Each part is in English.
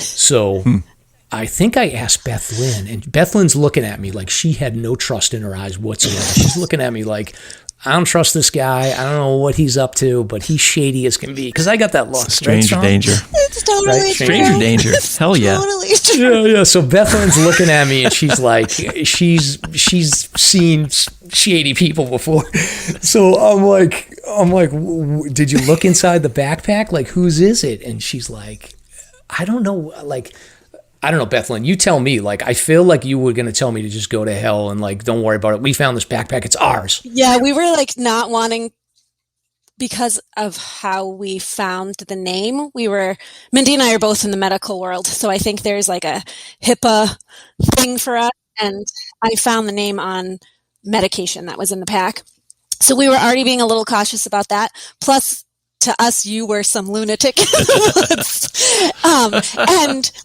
So I think I asked Bethlynn, and Bethlynn's looking at me like she had no trust in her eyes whatsoever. She's looking at me like, I don't trust this guy. I don't know what he's up to, but he's shady as can be. Because I got that look. Stranger danger. It's totally Right? Stranger danger. Hell yeah. Totally true. Yeah. So Bethlynn's looking at me, and she's like, she's seen shady people before. So I'm like, did you look inside the backpack? Like, whose is it? And she's like, I don't know. Like, I don't know, Bethlynn, you tell me. Like, I feel like you were going to tell me to just go to hell and, like, don't worry about it. We found this backpack. It's ours. Yeah, we were, like, not wanting, because of how we found the name. Mindy and I are both in the medical world, so I think there's, like, a HIPAA thing for us, and I found the name on medication that was in the pack. So we were already being a little cautious about that. Plus, to us, you were some lunatic. And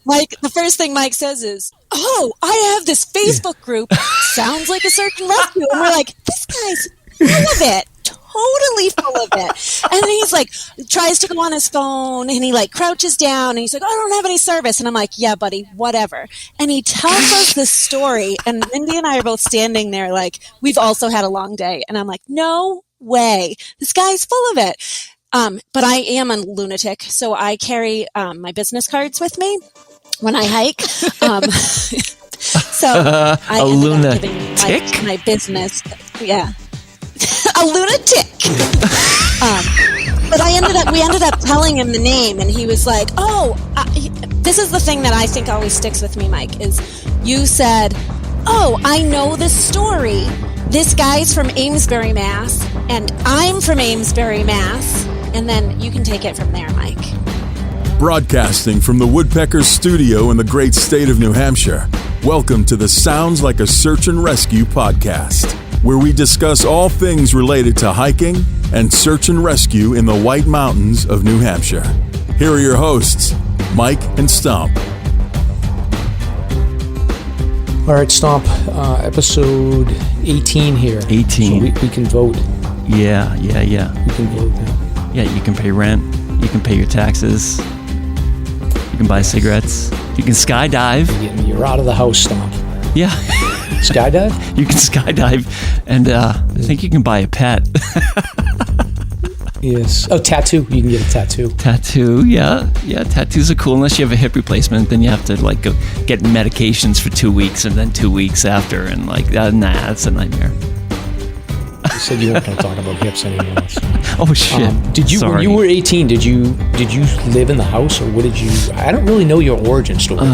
Mike, the first thing Mike says is, "Oh, I have this Facebook group. Sounds like a search and rescue." And we're like, "This guy's full of it, totally full of it." And then he's like, tries to go on his phone, and he like crouches down, and he's like, "I don't have any service." And I'm like, "Yeah, buddy, whatever." And he tells us this story, and Mindy and I are both standing there like, we've also had a long day. And I'm like, no way, this guy's full of it. But I am a lunatic, so I carry my business cards with me when I hike. So I ended up giving my business, yeah, a lunatic. But we ended up telling him the name, and he was like, "Oh, this is the thing that I think always sticks with me, Mike. Is you said, 'Oh, I know this story. This guy's from Amesbury, Mass, and I'm from Amesbury, Mass.'" And then you can take it from there, Mike. Broadcasting from the Woodpeckers studio in the great state of New Hampshire, welcome to the Sounds Like a Search and Rescue podcast, where we discuss all things related to hiking and search and rescue in the White Mountains of New Hampshire. Here are your hosts, Mike and Stomp. All right, Stomp, episode 18 here. 18. So we can vote. Yeah. We can vote now. Yeah, you can pay rent. You can pay your taxes. You can buy cigarettes. You can skydive. You're out of the house, Stomp. Yeah. Skydive? You can skydive. And I think you can buy a pet. Yes. Oh, tattoo. You can get a tattoo. Tattoo, yeah. Yeah, tattoos are cool. Unless you have a hip replacement, then you have to like go get medications for 2 weeks and then 2 weeks after. And like, nah, that's a nightmare. You said you weren't going to talk about hips anymore. So. Oh shit! Did you, Sorry. when you were 18? Did you live in the house, or what did you? I don't really know your origin story.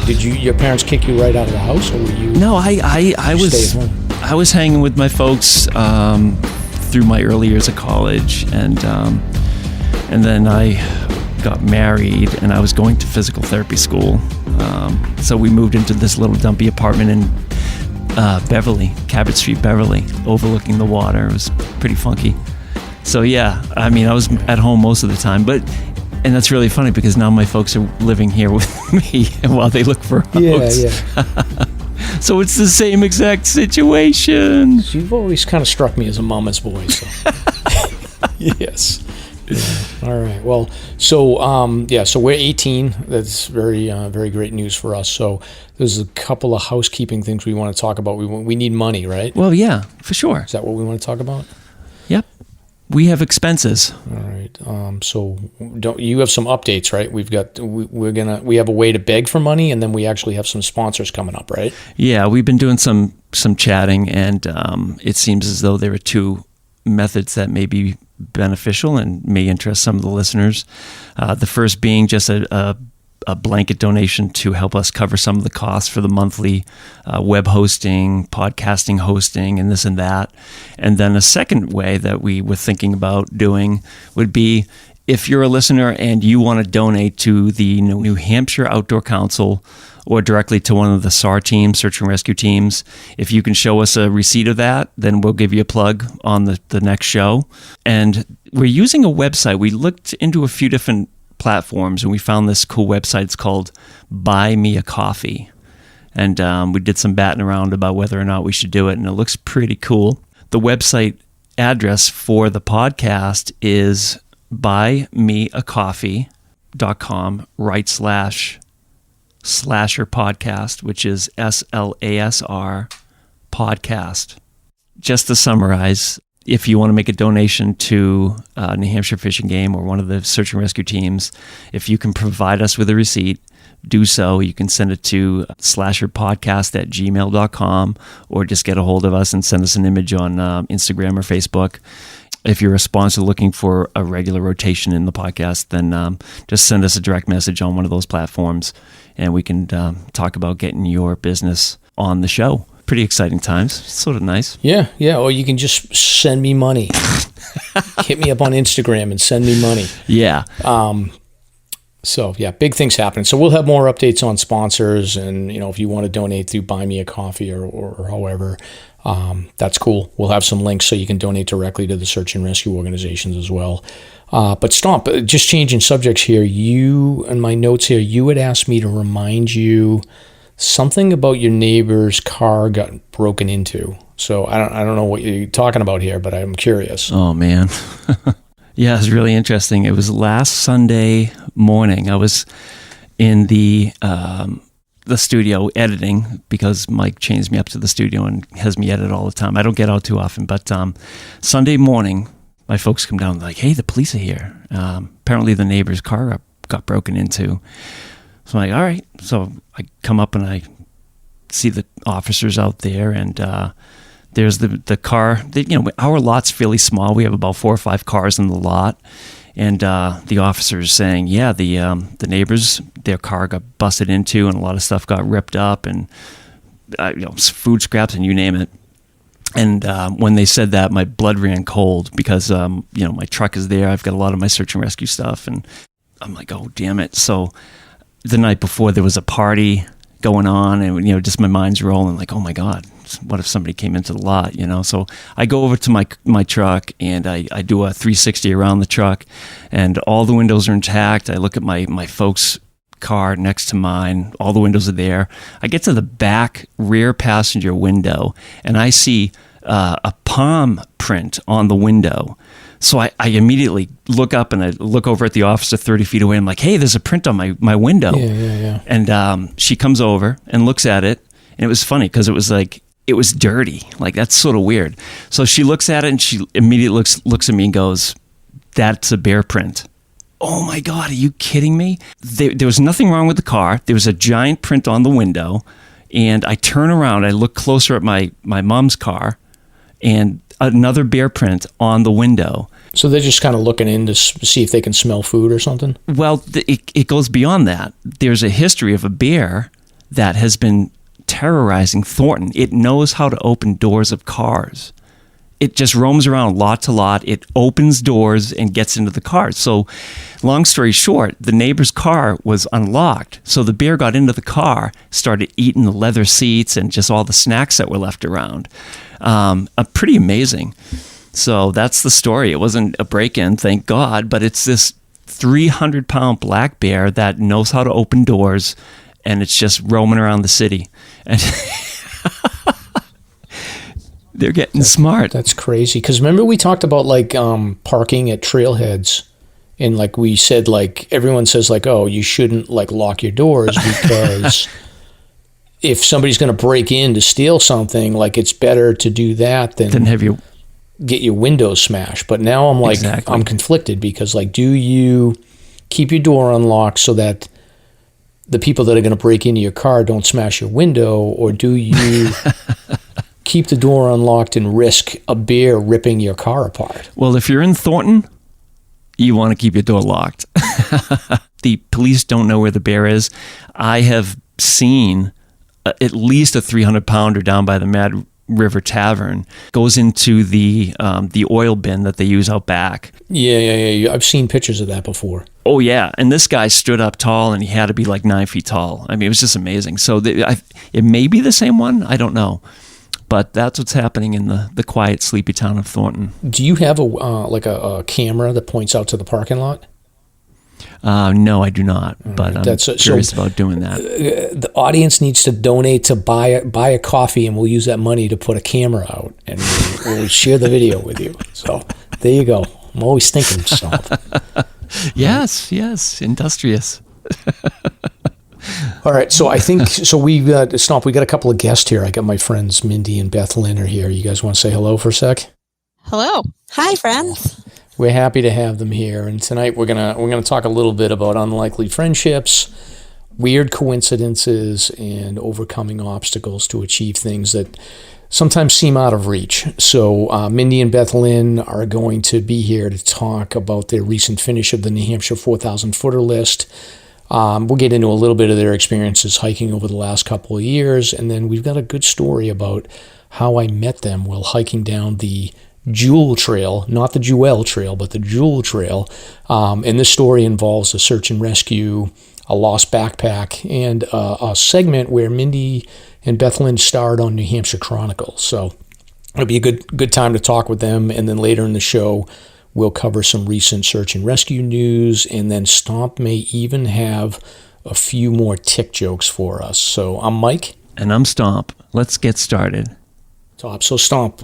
Did your parents kick you right out of the house, or were you? No, I was stay at home? I was hanging with my folks through my early years of college, and then I got married, and I was going to physical therapy school. So we moved into this little dumpy apartment in Beverly, Cabot Street, Beverly, overlooking the water. It was pretty funky. So yeah, I mean, I was at home most of the time, and that's really funny because now my folks are living here with me while they look for a house. Yeah. So it's the same exact situation. You've always kind of struck me as a mama's boy. So. Yes. Yeah. All right. Well, so we're 18. That's very, very great news for us. So there's a couple of housekeeping things we want to talk about. We need money, right? Well, yeah, for sure. Is that what we want to talk about? Yep. We have expenses. All right. So you have some updates, right? We have a way to beg for money, and then we actually have some sponsors coming up, right? Yeah, we've been doing some chatting, and it seems as though there are two methods that may be beneficial and may interest some of the listeners. The first being just a blanket donation to help us cover some of the costs for the monthly web hosting, podcasting hosting, and this and that. And then a second way that we were thinking about doing would be if you're a listener and you want to donate to the New Hampshire Outdoor Council or directly to one of the SAR teams, search and rescue teams, if you can show us a receipt of that, then we'll give you a plug on the next show. And we're using a website. We looked into a few different platforms and we found this cool website. It's called Buy Me a Coffee. And we did some batting around about whether or not we should do it, and it looks pretty cool. The website address for the podcast is buymeacoffee.com SLASR podcast, which is SLASR podcast. Just to summarize, if you want to make a donation to New Hampshire Fish and Game or one of the search and rescue teams, if you can provide us with a receipt, do so. You can send it to slasherpodcast@gmail.com or just get a hold of us and send us an image on Instagram or Facebook. If you're a sponsor looking for a regular rotation in the podcast, then just send us a direct message on one of those platforms and we can talk about getting your business on the show. Pretty exciting times. Sort of nice. Yeah. Or you can just send me money. Hit me up on Instagram and send me money. Yeah. So yeah, big things happening. So we'll have more updates on sponsors, and if you want to donate through Buy Me a Coffee or however, that's cool. We'll have some links so you can donate directly to the search and rescue organizations as well. But Stomp, just changing subjects here. You, in my notes here, you had asked me to remind you something about your neighbor's car got broken into. So I don't know what you're talking about here, but I'm curious. Oh man. Yeah, it was really interesting. It was last Sunday morning. I was in the studio editing because Mike chains me up to the studio and has me edit all the time. I don't get out too often, but Sunday morning, my folks come down and like, hey, the police are here. Apparently the neighbor's car got broken into. So I'm like, all right. So I come up and I see the officers out there, and there's the car. Our lot's fairly small. We have about 4 or 5 cars in the lot, and the officers saying, yeah, the neighbors, their car got busted into, and a lot of stuff got ripped up, and food scraps, and you name it. And when they said that, my blood ran cold because my truck is there. I've got a lot of my search and rescue stuff, and I'm like, oh damn it. So the night before there was a party going on, and just my mind's rolling like, oh my God, what if somebody came into the lot, So I go over to my truck and I do a 360 around the truck, and all the windows are intact. I look at my folks' car next to mine, all the windows are there. I get to the back rear passenger window and I see a palm print on the window. So I immediately look up and I look over at the officer 30 feet away. I'm like, hey, there's a print on my window. Yeah. And she comes over and looks at it. And it was funny because it was like, it was dirty. Like, that's sort of weird. So she looks at it and she immediately looks at me and goes, that's a bear print. Oh my God, are you kidding me? There was nothing wrong with the car. There was a giant print on the window. And I turn around, I look closer at my mom's car, and another bear print on the window. So they're just kind of looking in to see if they can smell food or something? Well, it goes beyond that. There's a history of a bear that has been terrorizing Thornton. It knows how to open doors of cars. It just roams around lot to lot. It opens doors and gets into the cars. So long story short, the neighbor's car was unlocked. So the bear got into the car, started eating the leather seats and just all the snacks that were left around. Pretty amazing. So that's the story. It wasn't a break-in, thank God, but it's this 300-pound black bear that knows how to open doors, and it's just roaming around the city. And they're getting smart. That's crazy. Because remember we talked about parking at trailheads, and we said everyone says oh, you shouldn't lock your doors because if somebody's going to break in to steal something, it's better to do that than have you get your windows smashed. But now I'm exactly. I'm conflicted because do you keep your door unlocked so that the people that are going to break into your car don't smash your window, or do you keep the door unlocked and risk a bear ripping your car apart? Well, if you're in Thornton, you want to keep your door locked. The police don't know where the bear is. I have seen at least a 300-pounder down by the Mad River Tavern goes into the oil bin that they use out back. Yeah. I've seen pictures of that before. Oh, yeah. And this guy stood up tall, and he had to be 9 feet tall. I mean, it was just amazing. So it may be the same one. I don't know. But that's what's happening in the quiet, sleepy town of Thornton. Do you have a camera that points out to the parking lot? No, I do not. But I'm curious about doing that. The audience needs to donate to buy a coffee, and we'll use that money to put a camera out, and we'll share the video with you. So there you go. I'm always thinking stuff. Yes, industrious. All right, so I think we Stomp. We got a couple of guests here. I got my friends Mindy and Bethlynn are here. You guys want to say hello for a sec? Hello. Hi, friends. We're happy to have them here, and tonight we're gonna talk a little bit about unlikely friendships, weird coincidences, and overcoming obstacles to achieve things that sometimes seem out of reach. So Mindy and Bethlynn are going to be here to talk about their recent finish of the New Hampshire 4,000 footer list. We'll get into a little bit of their experiences hiking over the last couple of years, and then we've got a good story about how I met them while hiking down the Jewel Trail, not the Jewel Trail, but the Jewel Trail. And this story involves a search and rescue, a lost backpack, and a segment where Mindy and Bethlynn starred on New Hampshire Chronicle. So it'll be a good time to talk with them, and then later in the show, we'll cover some recent search and rescue news, and then Stomp may even have a few more tick jokes for us. So I'm Mike. And I'm Stomp. Let's get started. Top. So Stomp,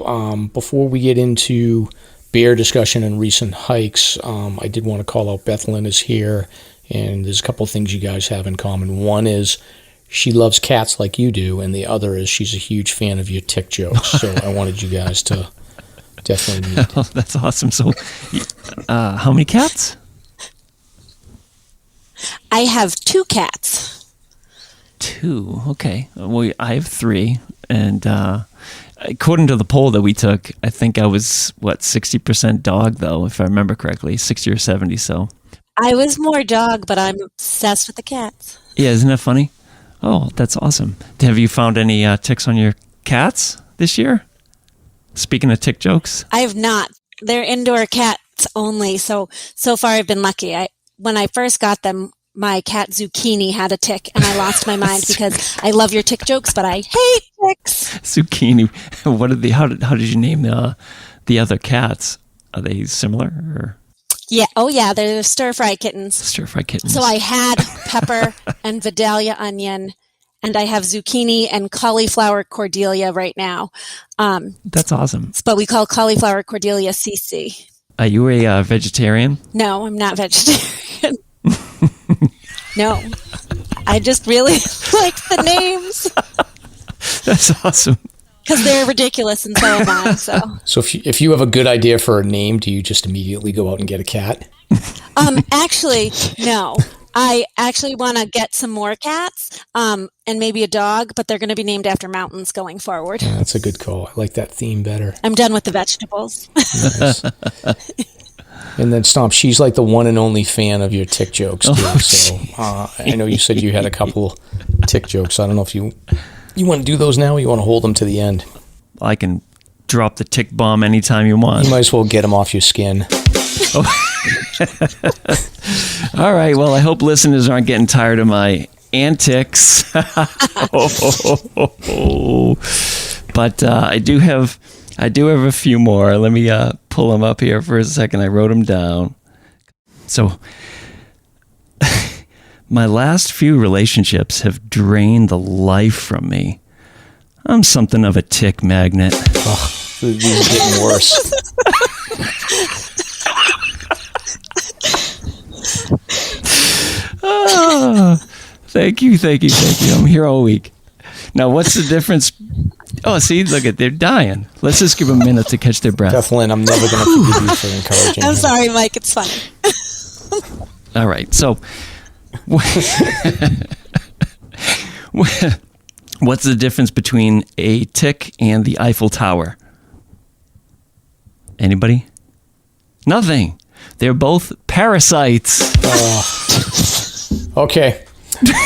before we get into bear discussion and recent hikes, I did want to call out Bethlynn is here, and there's a couple of things you guys have in common. One is she loves cats like you do, and the other is she's a huge fan of your tick jokes. So I wanted you guys to definitely meet. Oh, that's awesome. So, how many cats? I have 2 cats. 2. Okay. Well, I have 3, and according to the poll that we took, I think I was 60% dog, though, if I remember correctly, 60 or 70. So I was more dog, but I'm obsessed with the cats. yeah, isn't that funny? Oh, that's awesome. Have you found any ticks on your cats this year? Speaking of tick jokes, I have not. They're indoor cats only. So far I've been lucky. When I first got them, my cat Zucchini had a tick, and I lost my mind because I love your tick jokes, but I hate ticks. Zucchini. What did how did you name the other cats? Are they similar or? Yeah. Oh yeah. They're stir-fry kittens. Stir-fry kittens. So I had pepper and Vidalia onion, and I have zucchini and cauliflower Cordelia right now. That's awesome. But we call cauliflower Cordelia CC. Are you a vegetarian? No, I'm not vegetarian. No. I just really like the names. That's awesome. Because they're ridiculous, and so am I. So if you have a good idea for a name, do you just immediately go out and get a cat? Actually, no. I actually want to get some more cats, and maybe a dog, but they're going to be named after mountains going forward. Yeah, that's a good call. I like that theme better. I'm done with the vegetables. Nice. And then Stomp, she's like the one and only fan of your tick jokes too. So I know you said you had a couple tick jokes. I don't know if you want to do those now, or you want to hold them to the end. I can drop the tick bomb anytime you want. You might as well get them off your skin. All right. Well, I hope listeners aren't getting tired of my antics. But I do have a few more. Let me pull them up here for a second. I wrote them down. So my last few relationships have drained the life from me. I'm something of a tick magnet. Oh, these are getting worse. Oh, thank you. I'm here all week. Now, what's the difference? Oh, see, look at, they're dying. Let's just give them a minute to catch their breath. Bethlynn, I'm never going to forgive you for encouraging I'm him. sorry, Mike. It's funny. All right. So, what's the difference between a tick and the Eiffel Tower? Anybody? Nothing. They're both parasites. Okay.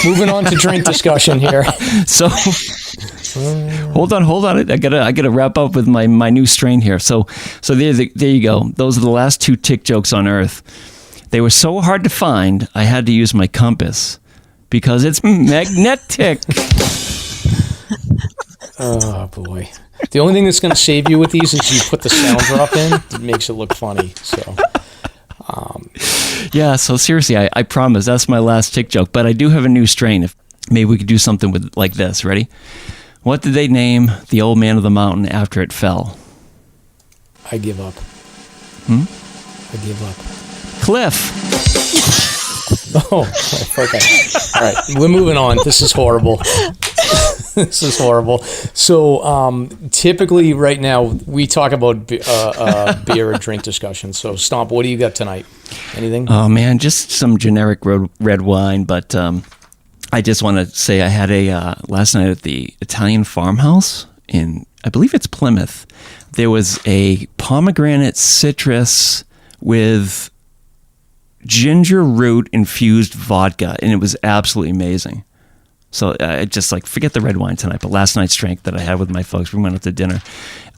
Moving on to drink discussion here. So, hold on. I gotta wrap up with my new strain here. So there you go. Those are the last 2 tick jokes on Earth. They were so hard to find, I had to use my compass because it's magnetic. Oh boy. The only thing that's going to save you with these is you put the sound drop in. It makes it look funny. So. Yeah, so seriously, I promise that's my last tick joke, but I do have a new strain. If maybe we could do something with like this. Ready? What did they name the old man of the mountain after it fell? I give up. I give up. Cliff. Oh, okay. All right, we're moving on. This is horrible. This is horrible. So typically right now we talk about beer or drink discussion. So Stomp, what do you got tonight? Anything? Oh man, just some generic red wine. But I just want to say I had a last night at the Italian farmhouse in, I believe it's Plymouth. There was a pomegranate citrus with ginger root infused vodka, and it was absolutely amazing. So just like, forget the red wine tonight, but last night's drink that I had with my folks, we went out to dinner.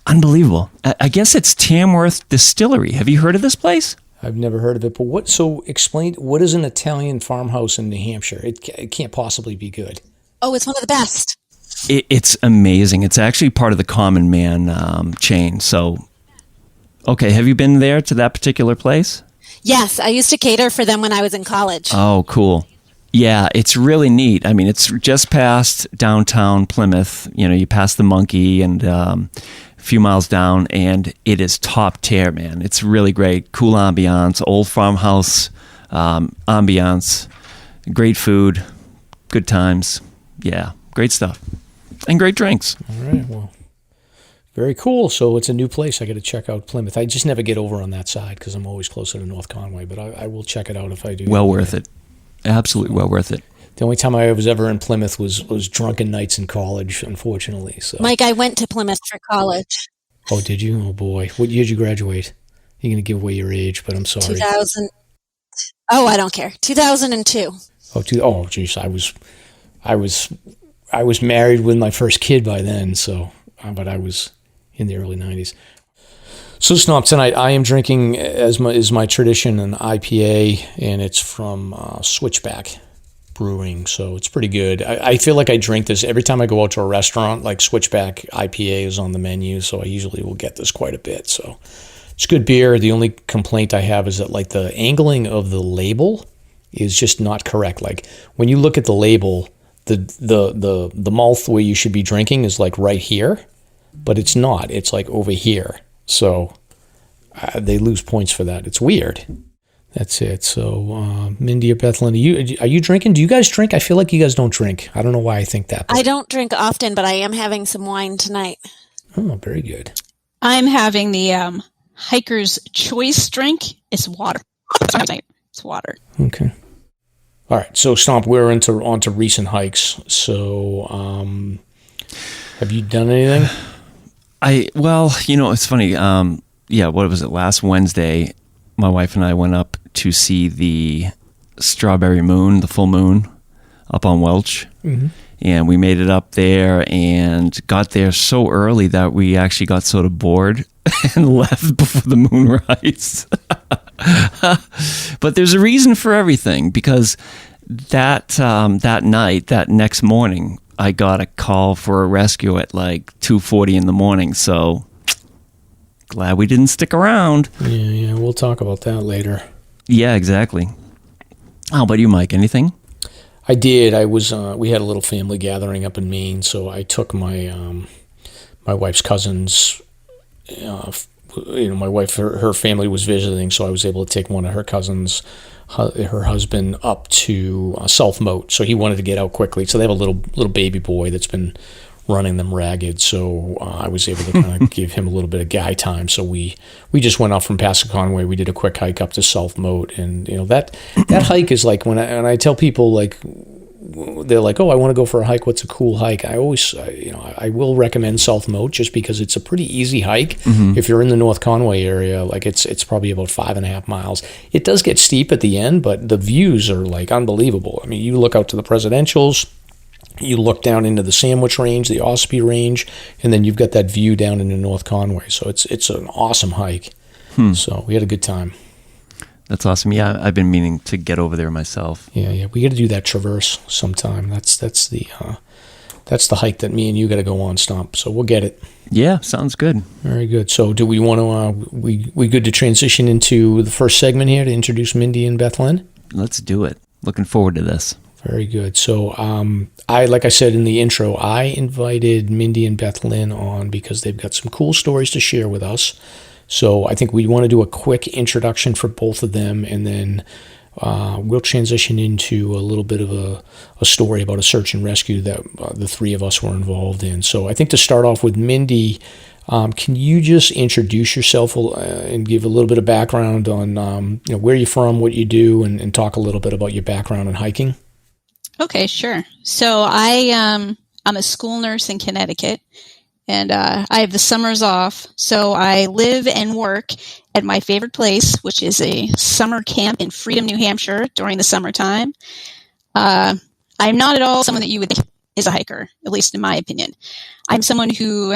Unbelievable. I guess it's Tamworth Distillery. Have you heard of this place? I've never heard of it, but explain, what is an Italian farmhouse in New Hampshire? It can't possibly be good. Oh, it's one of the best. It's amazing. It's actually part of the Common Man chain. So, okay, have you been there to that particular place? Yes, I used to cater for them when I was in college. Oh, cool. Yeah, it's really neat. I mean, it's just past downtown Plymouth. You know, you pass the Monkey and a few miles down, and it is top tier, man. It's really great. Cool ambiance, old farmhouse ambiance, great food, good times. Yeah, great stuff. And great drinks. All right, well, very cool. So it's a new place. I got to check out Plymouth. I just never get over on that side because I'm always closer to North Conway, but I will check it out if I do. Well worth it. Absolutely well worth it. The only time I was ever in Plymouth was drunken nights in college, unfortunately. So. Mike, I went to Plymouth for college. Oh, did you? Oh, boy. What year did you graduate? You're going to give away your age, but I'm sorry. 2000. Oh, I don't care. 2002. Oh, geez. I was married with my first kid by then, so, but I was in the early 90s. So, Stomp, tonight I am drinking, as is my tradition, an IPA, and it's from Switchback Brewing, so it's pretty good. I feel like I drink this every time I go out to a restaurant, like Switchback IPA is on the menu, so I usually will get this quite a bit. So it's good beer. The only complaint I have is that like the angling of the label is just not correct. Like when you look at the label, the mouth where you should be drinking is like right here, but it's not. It's like over here. So they lose points for that. It's weird. That's it. So Mindy or Bethlynn, are you drinking? Do you guys drink? I feel like you guys don't drink. I don't know why I think that. I don't drink often, but I am having some wine tonight. Oh, very good. I'm having the Hiker's Choice drink. It's water. It's water. Okay. All right. So Stomp, we're onto recent hikes. So have you done anything? It's funny. What was it? Last Wednesday, my wife and I went up to see the strawberry moon, the full moon, up on Welch. Mm-hmm. And we made it up there and got there so early that we actually got sort of bored and left before the moonrise. But there's a reason for everything, because that night, that next morning, I got a call for a rescue at like 2:40 in the morning. So glad we didn't stick around. Yeah, we'll talk about that later. Yeah, exactly. How about you, Mike? Anything? I did. I was. We had a little family gathering up in Maine, so I took my my wife's cousins. My wife, her family was visiting, so I was able to take one of her cousins, her husband, up to South Moat. So he wanted to get out quickly. So they have a little baby boy that's been running them ragged. So I was able to kind of give him a little bit of guy time. So we just went off from Passaconaway. We did a quick hike up to South Moat, and that hike is like when I tell people, like, they're like, oh, I want to go for a hike. What's a cool hike? I always, I will recommend South Moat just because it's a pretty easy hike. Mm-hmm. If you're in the North Conway area, like it's probably about 5.5 miles. It does get steep at the end, but the views are like unbelievable. I mean, you look out to the Presidentials, you look down into the Sandwich Range, the Ospey Range, and then you've got that view down into North Conway. So it's an awesome hike. So we had a good time. That's awesome. Yeah, I've been meaning to get over there myself. Yeah. We got to do that traverse sometime. That's the hike that me and you got to go on, Stomp. So we'll get it. Yeah, sounds good. Very good. So do we want to? We good to transition into the first segment here to introduce Mindy and Bethlynn? Let's do it. Looking forward to this. Very good. So like I said in the intro, I invited Mindy and Bethlynn on because they've got some cool stories to share with us. So I think we want to do a quick introduction for both of them, and then we'll transition into a little bit of a story about a search and rescue that the three of us were involved in. So I think to start off with, Mindy, can you just introduce yourself and give a little bit of background on where you're from, what you do, and talk a little bit about your background in hiking? Okay, sure. So I'm a school nurse in Connecticut, and I have the summers off. So I live and work at my favorite place, which is a summer camp in Freedom, New Hampshire during the summertime. I'm not at all someone that you would think is a hiker, at least in my opinion. I'm someone who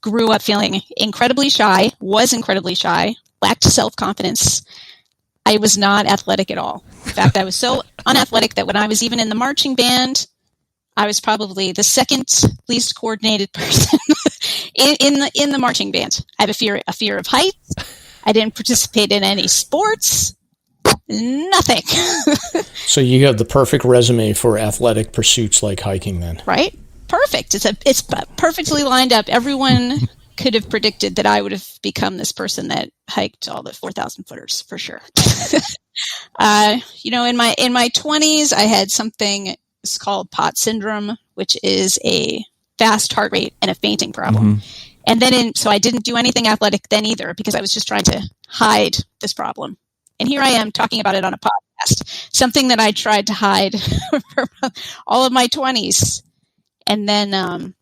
grew up feeling incredibly shy, lacked self-confidence. I was not athletic at all. In fact, I was so unathletic that when I was even in the marching band, I was probably the second least coordinated person in the marching band. I have a fear of heights. I didn't participate in any sports. Nothing. So you have the perfect resume for athletic pursuits like hiking, then. Right? Perfect. It's perfectly lined up. Everyone could have predicted that I would have become this person that hiked all the 4,000 footers for sure. In my 20s, I had something it's called POT syndrome, which is a fast heart rate and a fainting problem. Mm-hmm. And then, so I didn't do anything athletic then either because I was just trying to hide this problem. And here I am talking about it on a podcast, something that I tried to hide for all of my 20s. And then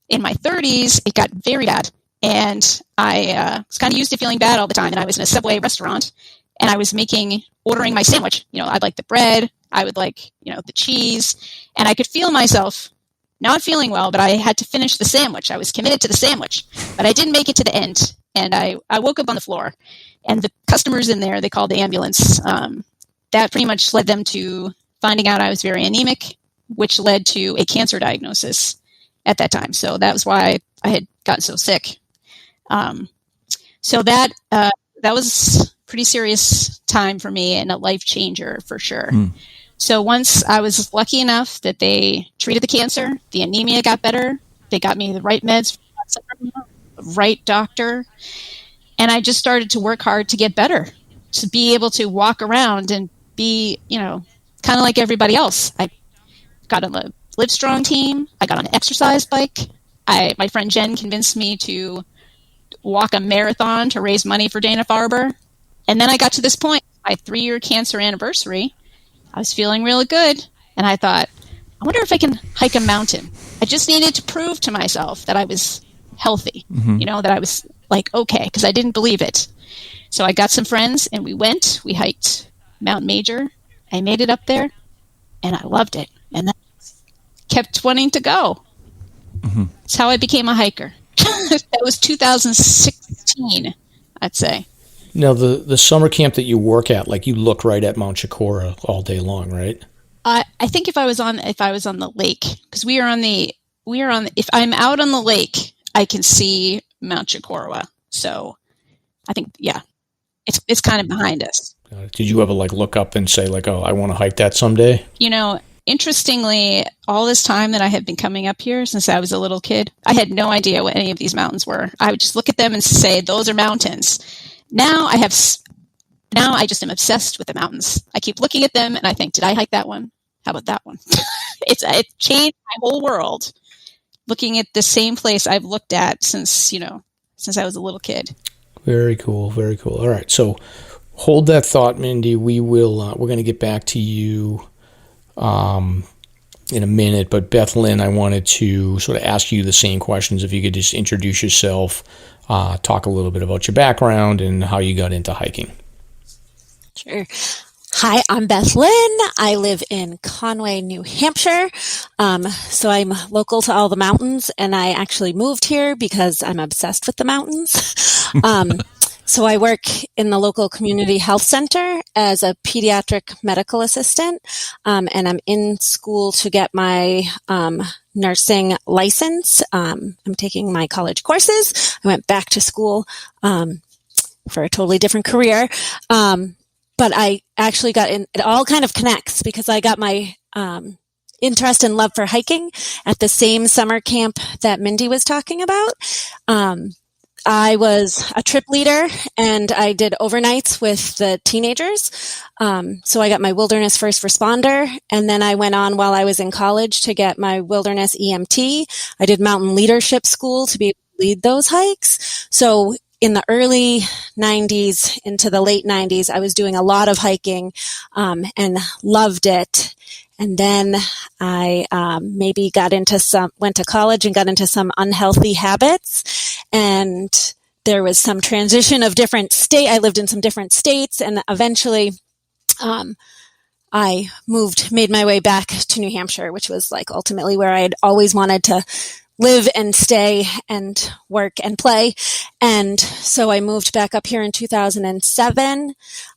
in my 30s, it got very bad. And I was kind of used to feeling bad all the time. And I was in a Subway restaurant and I was ordering my sandwich. I'd like the bread. I would like, the cheese. And I could feel myself not feeling well, but I had to finish the sandwich. I was committed to the sandwich, but I didn't make it to the end. And I woke up on the floor and the customers in there, they called the ambulance. That pretty much led them to finding out I was very anemic, which led to a cancer diagnosis at that time. So that was why I had gotten so sick. So that was a pretty serious time for me and a life changer for sure. Mm. So once I was lucky enough that they treated the cancer, the anemia got better. They got me the right meds, the right doctor. And I just started to work hard to get better, to be able to walk around and be, kind of like everybody else. I got on the Livestrong team. I got on an exercise bike. My friend Jen convinced me to walk a marathon to raise money for Dana-Farber. And then I got to this point, my 3-year cancer anniversary. I was feeling really good. And I thought, I wonder if I can hike a mountain. I just needed to prove to myself that I was healthy, that I was like, okay, because I didn't believe it. So I got some friends and we hiked Mount Major. I made it up there and I loved it. And then kept wanting to go. Mm-hmm. That's how I became a hiker. That was 2016, I'd say. Now, the summer camp that you work at, like you look right at Mount Chicora all day long, right? I think if I was on the lake, because if I'm out on the lake, I can see Mount Chicora. So I think, yeah, it's kind of behind us. Did you ever look up and say oh, I want to hike that someday? Interestingly, all this time that I have been coming up here since I was a little kid, I had no idea what any of these mountains were. I would just look at them and say, those are mountains. Now I just am obsessed with the mountains. I keep looking at them and I think, did I hike that one? How about that one? It changed my whole world. Looking at the same place I've looked at since I was a little kid. Very cool. Very cool. All right. So hold that thought, Mindy. We're going to get back to you in a minute, but Bethlynn, I wanted to sort of ask you the same questions. If you could just introduce yourself, talk a little bit about your background and how you got into hiking. Sure. Hi, I'm Bethlynn. I live in Conway, New Hampshire. So I'm local to all the mountains, and I actually moved here because I'm obsessed with the mountains. So I work in the local community health center as a pediatric medical assistant, and I'm in school to get my nursing license. I'm taking my college courses. I went back to school for a totally different career, but I actually got in. It all kind of connects because I got my interest and love for hiking at the same summer camp that Mindy was talking about. I was a trip leader and I did overnights with the teenagers. So I got my wilderness first responder, and then I went on while I was in college to get my wilderness EMT. I did mountain leadership school to be able to lead those hikes. So in the early 90s into the late 90s, I was doing a lot of hiking and loved it. And then I maybe went to college and got into some unhealthy habits. And there was some transition of different state. I lived in some different states, and eventually I made my way back to New Hampshire, which was like ultimately where I had always wanted to live and stay and work and play. And so I moved back up here in 2007.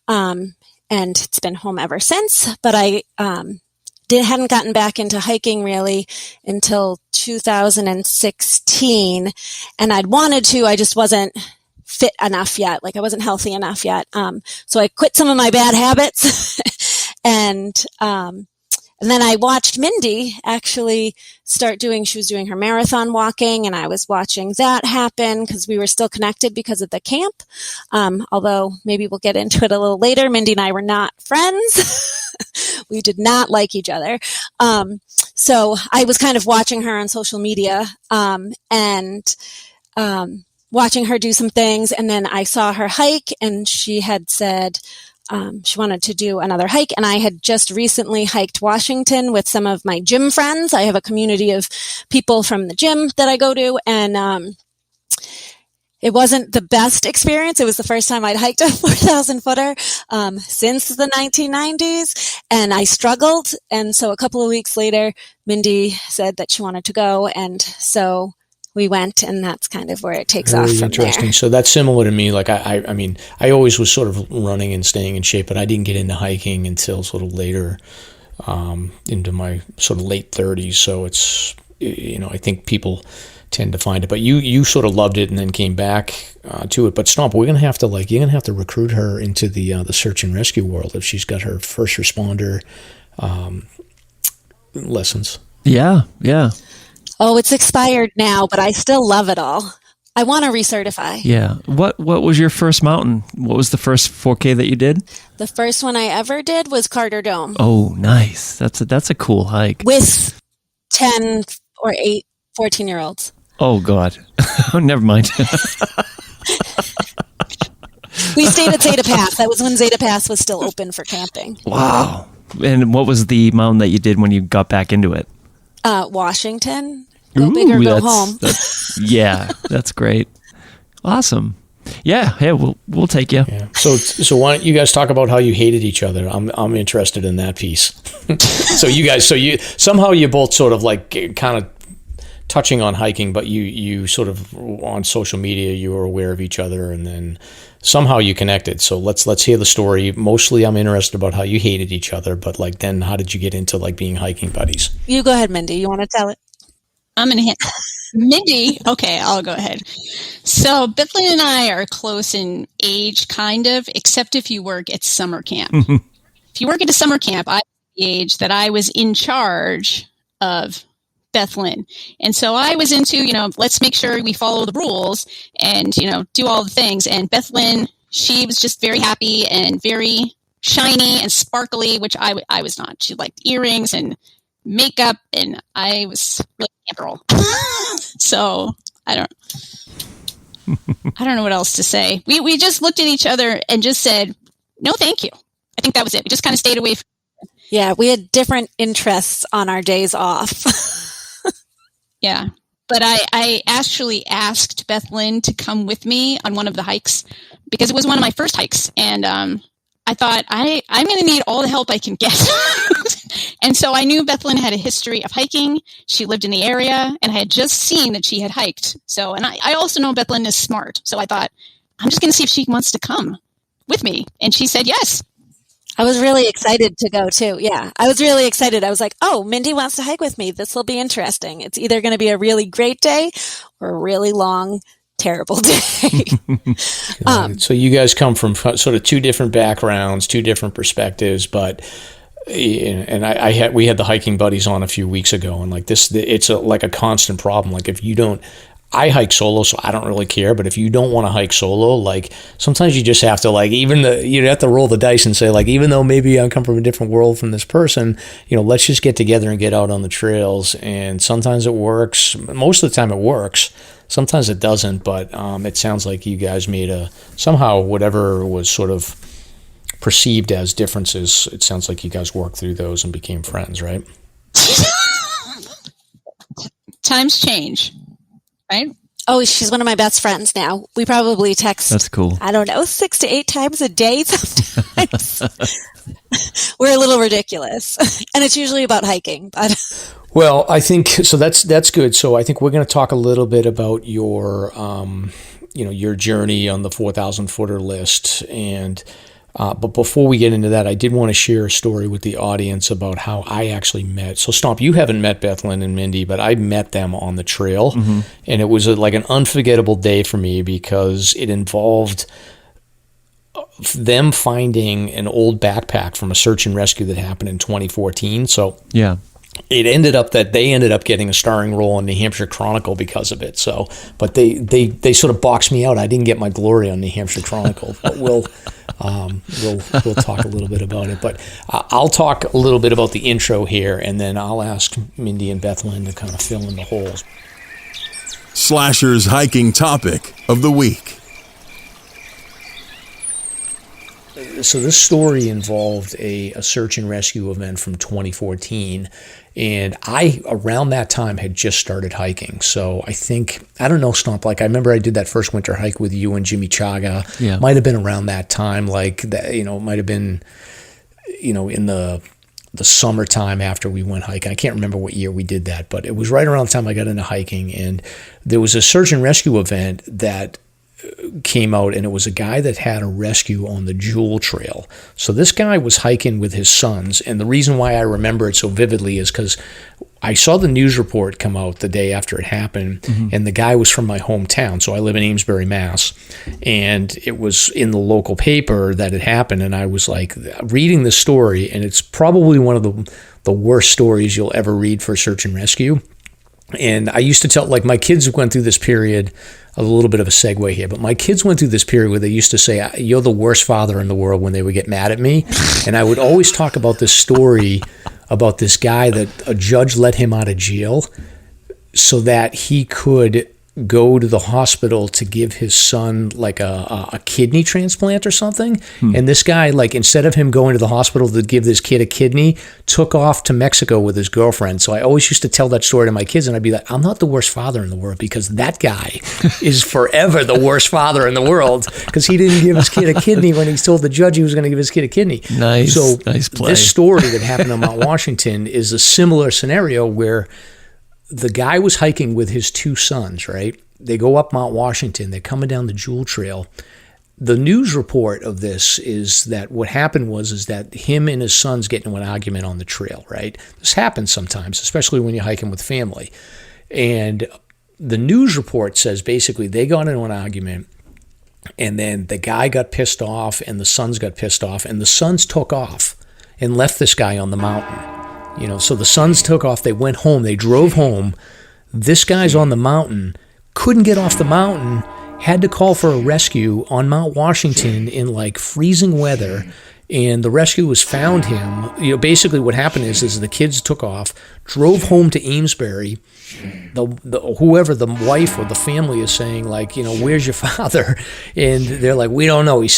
And it's been home ever since, but I hadn't gotten back into hiking really until 2016. And I'd wanted to, I just wasn't fit enough yet. Like I wasn't healthy enough yet. So I quit some of my bad habits and then I watched Mindy actually she was doing her marathon walking, and I was watching that happen because we were still connected because of the camp. Although maybe we'll get into it a little later. Mindy and I were not friends. We did not like each other. So I was kind of watching her on social media, and watching her do some things. And then I saw her hike, and she had said, she wanted to do another hike, and I had just recently hiked Washington with some of my gym friends. I have a community of people from the gym that I go to, and it wasn't the best experience. It was the first time I'd hiked a 4,000 footer since the 1990s, and I struggled. And so a couple of weeks later, Mindy said that she wanted to go, and so we went, and that's kind of where it takes off from interesting. there. So that's similar to me. Like I mean, I always was sort of running and staying in shape, but I didn't get into hiking until sort of later, into my sort of late 30s. So it's, I think people tend to find it, but you sort of loved it and then came back to it. But Stomp, you're gonna have to recruit her into the search and rescue world if she's got her first responder lessons. Yeah. Oh, it's expired now, but I still love it all. I want to recertify. Yeah. What was your first mountain? What was the first 4K that you did? The first one I ever did was Carter Dome. Oh, nice. That's a cool hike. With 10 or 14-year-olds. Oh, God. Oh, never mind. We stayed at Zeta Pass. That was when Zeta Pass was still open for camping. Wow. And what was the mountain that you did when you got back into it? Washington. Go big or go home. That's great. Awesome. Yeah, we'll take you. Yeah. So why don't you guys talk about how you hated each other? I'm interested in that piece. So you somehow you both sort of like kind of touching on hiking, but you sort of on social media you were aware of each other, and then somehow you connected. So let's hear the story. Mostly I'm interested about how you hated each other, but like then how did you get into like being hiking buddies? You go ahead, Mindy. You want to tell it? I'm going to Mindy. Okay, I'll go ahead. So Bethlynn and I are close in age, kind of, except if you work at summer camp. If you work at a summer camp, I'm the age that I was in charge of Bethlynn. And so I was into, let's make sure we follow the rules and, do all the things. And Bethlynn, she was just very happy and very shiny and sparkly, which I was not. She liked earrings and makeup, and I was really a girl. So I don't know what else to say. We just looked at each other and just said, no, thank you. I think that was it. We just kind of stayed away from Yeah, we had different interests on our days off. Yeah. But I actually asked Bethlynn to come with me on one of the hikes because it was one of my first hikes. And I thought, I'm going to need all the help I can get. And so I knew Bethlynn had a history of hiking. She lived in the area, and I had just seen that she had hiked. So, and I also know Bethlynn is smart. So I thought, I'm just going to see if she wants to come with me. And she said yes. I was really excited to go too. Yeah, I was really excited. I was like, oh, Mindy wants to hike with me. This will be interesting. It's either going to be a really great day or a really long, terrible day. So you guys come from sort of two different backgrounds, two different perspectives, but we had the hiking buddies on a few weeks ago, and like this, it's like a constant problem. Like if you don't, I hike solo, so I don't really care. But if you don't want to hike solo, like sometimes you just have to you have to roll the dice and say like, even though maybe I come from a different world from this person, let's just get together and get out on the trails. And sometimes it works. Most of the time it works. Sometimes it doesn't. But it sounds like you guys made somehow whatever was sort of perceived as differences. It sounds like you guys worked through those and became friends, right? Times change. Right? Oh, she's one of my best friends now. We probably text. That's cool. I don't know, 6 to 8 times a day sometimes. We're a little ridiculous. And it's usually about hiking. But well, I think so that's good. So I think we're going to talk a little bit about your your journey on the 4,000 footer list. And but before we get into that, I did want to share a story with the audience about how I actually met. So Stomp, you haven't met Bethlynn and Mindy, but I met them on the trail. Mm-hmm. And it was like an unforgettable day for me because it involved them finding an old backpack from a search and rescue that happened in 2014. So yeah. It ended up that they ended up getting a starring role in the Hampshire Chronicle because of it. So, but they sort of boxed me out. I didn't get my glory on the Hampshire Chronicle. But we'll talk a little bit about it. But I'll talk a little bit about the intro here, and then I'll ask Mindy and Bethlynn to kind of fill in the holes. SLASR's hiking topic of the week. So this story involved a search and rescue event from 2014, and I, around that time, had just started hiking. So I don't know, Stomp, like I remember I did that first winter hike with you and Jimmy Chaga. Yeah. Might have been around that time, like that, it might have been, in the summertime after we went hiking. I can't remember what year we did that, but it was right around the time I got into hiking, and there was a search and rescue event that came out, and it was a guy that had a rescue on the Jewel Trail. So this guy was hiking with his sons, and the reason why I remember it so vividly is because I saw the news report come out the day after it happened, mm-hmm. and the guy was from my hometown. So I live in Amesbury, Mass, and it was in the local paper that it happened, and I was like reading the story, and it's probably one of the worst stories you'll ever read for search and rescue. And I used to tell, like, my kids went through this period, a little bit of a segue here, but my kids went through this period where they used to say, "You're the worst father in the world," when they would get mad at me. And I would always talk about this story about this guy that a judge let him out of jail so that he could go to the hospital to give his son like a kidney transplant or something. And this guy, like, instead of him going to the hospital to give this kid a kidney, took off to Mexico with his girlfriend. So I always used to tell that story to my kids, and I'd be like, I'm not the worst father in the world, because that guy is forever the worst father in the world, because he didn't give his kid a kidney when he told the judge he was going to give his kid a kidney. Nice play. This story that happened on Mount Washington is a similar scenario where the guy was hiking with his two sons, right? They go up Mount Washington. They're coming down the Jewel Trail. The news report of this is that what happened is that him and his sons get into an argument on the trail, right? This happens sometimes, especially when you're hiking with family. And the news report says basically they got into an argument, and then the guy got pissed off and the sons got pissed off, and the sons took off and left this guy on the mountain. So the sons took off, they went home, they drove home. This guy's on the mountain, couldn't get off the mountain, had to call for a rescue on Mount Washington in like freezing weather, and the rescuers found him. Basically what happened is the kids took off, drove home to Amesbury. Whoever the wife or the family is saying, like, where's your father? And they're like, we don't know. We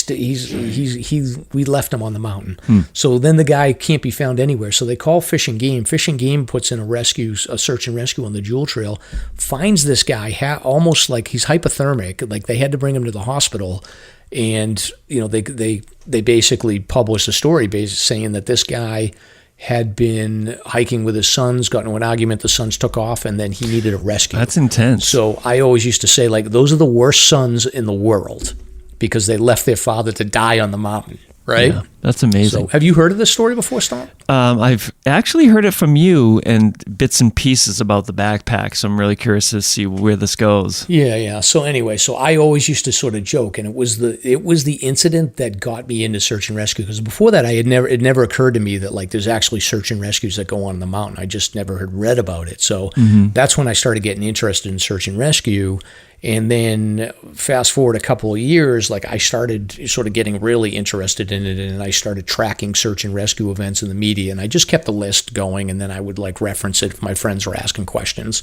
left him on the mountain. So then the guy can't be found anywhere. So they call Fish and Game. Fish and Game puts in a search and rescue on the Jewel Trail, finds this guy almost like he's hypothermic. Like they had to bring him to the hospital. And, they basically published a story saying that this guy had been hiking with his sons, got into an argument, the sons took off, and then he needed a rescue. That's intense. So I always used to say, like, those are the worst sons in the world because they left their father to die on the mountain, right? That's amazing. So have you heard of this story before, Stomp? I've actually heard it from you and bits and pieces about the backpack, so I'm really curious to see where this goes. Yeah. So anyway, so I always used to sort of joke, and it was the incident that got me into search and rescue, because before that it never occurred to me that like there's actually search and rescues that go on in the mountain. I just never had read about it. So that's when I started getting interested in search and rescue. And then fast forward a couple of years, like I started sort of getting really interested in it, and I started tracking search and rescue events in the media, and I just kept the list going, and then I would like reference it if my friends were asking questions.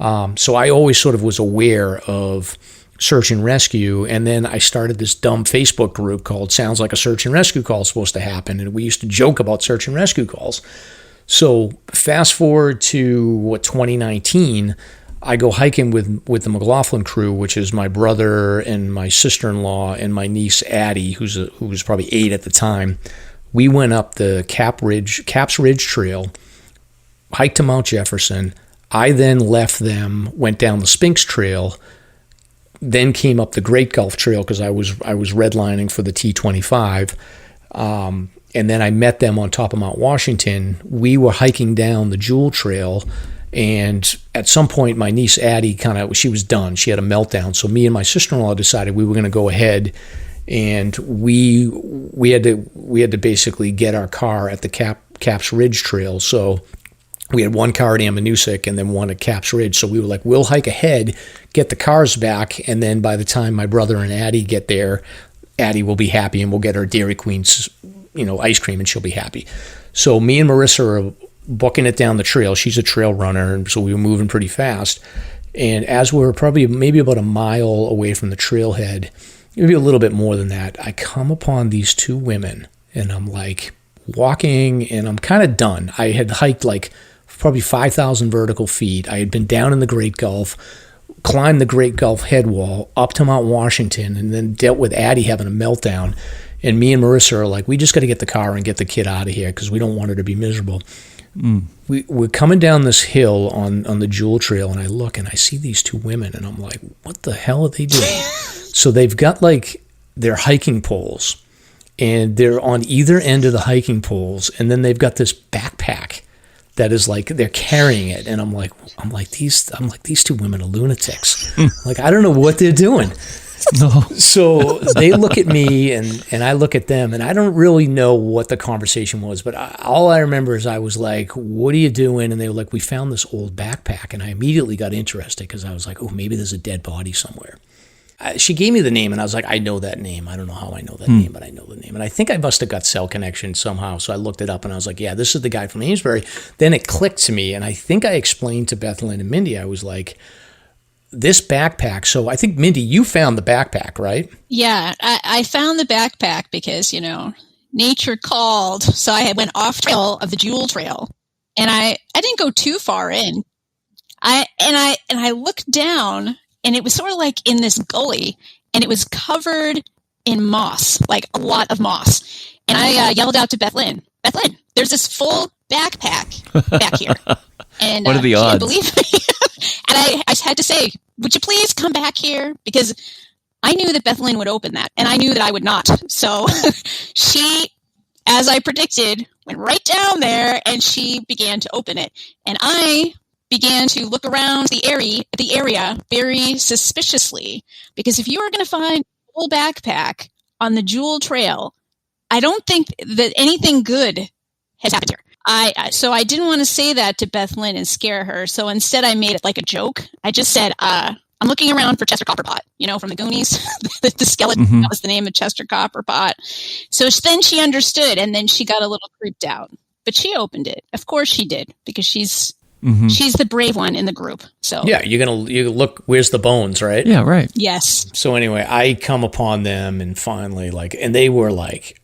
So I always sort of was aware of search and rescue, and then I started this dumb Facebook group called Sounds Like a Search and Rescue Call is Supposed to Happen, and we used to joke about search and rescue calls. So fast forward to 2019, I go hiking with the McLaughlin crew, which is my brother and my sister-in-law and my niece Addie, who was probably 8 at the time. We went up the Caps Ridge Trail, hiked to Mount Jefferson. I then left them, went down the Spinks Trail, then came up the Great Gulf Trail because I was redlining for the T25. And then I met them on top of Mount Washington. We were hiking down the Jewel Trail. And at some point, my niece Addie she was done. She had a meltdown. So me and my sister-in-law decided we were going to go ahead, and we had to basically get our car at the Caps Ridge Trail. So we had one car at Amanuset and then one at Caps Ridge. So we were like, we'll hike ahead, get the cars back, and then by the time my brother and Addie get there, Addie will be happy, and we'll get her Dairy Queen's, ice cream, and she'll be happy. So me and Marissa are booking it down the trail. She's a trail runner, and so we were moving pretty fast. And as we were probably maybe about a mile away from the trailhead, maybe a little bit more than that, I come upon these 2 women, and I'm like walking, and I'm kind of done. I had hiked like probably 5,000 vertical feet. I had been down in the Great Gulf, climbed the Great Gulf head wall up to Mount Washington, and then dealt with Addie having a meltdown. And me and Marissa are like, we just got to get the car and get the kid out of here because we don't want her to be miserable. We're coming down this hill on the Jewel Trail, and I look and I see these 2 women, and I'm like, what the hell are they doing? So they've got like their hiking poles, and they're on either end of the hiking poles, and then they've got this backpack that is like they're carrying it, and I'm like these 2 women are lunatics. Like I don't know what they're doing. No. So they look at me and I look at them, and I don't really know what the conversation was, but all I remember is I was like, what are you doing? And they were like, we found this old backpack. And I immediately got interested because I was like, oh, maybe there's a dead body somewhere. She gave me the name, and I was like, I know that name. I don't know how I know that name, but I know the name. And I think I must have got cell connection somehow. So I looked it up, and I was like, yeah, this is the guy from Amesbury. Then it clicked to me, and I think I explained to Bethlynn and Mindy, I was like, this backpack. So I think, Mindy, you found the backpack, right? Yeah, I found the backpack because, nature called. So I went off trail of the Jewel Trail, and I didn't go too far in. I looked down, and it was sort of like in this gully, and it was covered in moss, like a lot of moss. And I yelled out to Bethlynn, there's this full backpack back here. And what are the she odds? didn't believe me. And I had to say, would you please come back here? Because I knew that Bethlynn would open that, and I knew that I would not. So she, as I predicted, went right down there, and she began to open it. And I began to look around the area very suspiciously, because if you are going to find a full backpack on the Jewel Trail, I don't think that anything good has happened here. So I didn't want to say that to Bethlynn and scare her. So instead I made it like a joke. I just said, I'm looking around for Chester Copperpot, from the Goonies, the skeleton, that was the name of Chester Copperpot. So then she understood, and then she got a little creeped out, but she opened it. Of course she did, because she's the brave one in the group. So yeah, you look, where's the bones, right? Yeah, right. Yes. So anyway, I come upon them, and finally, and they were like,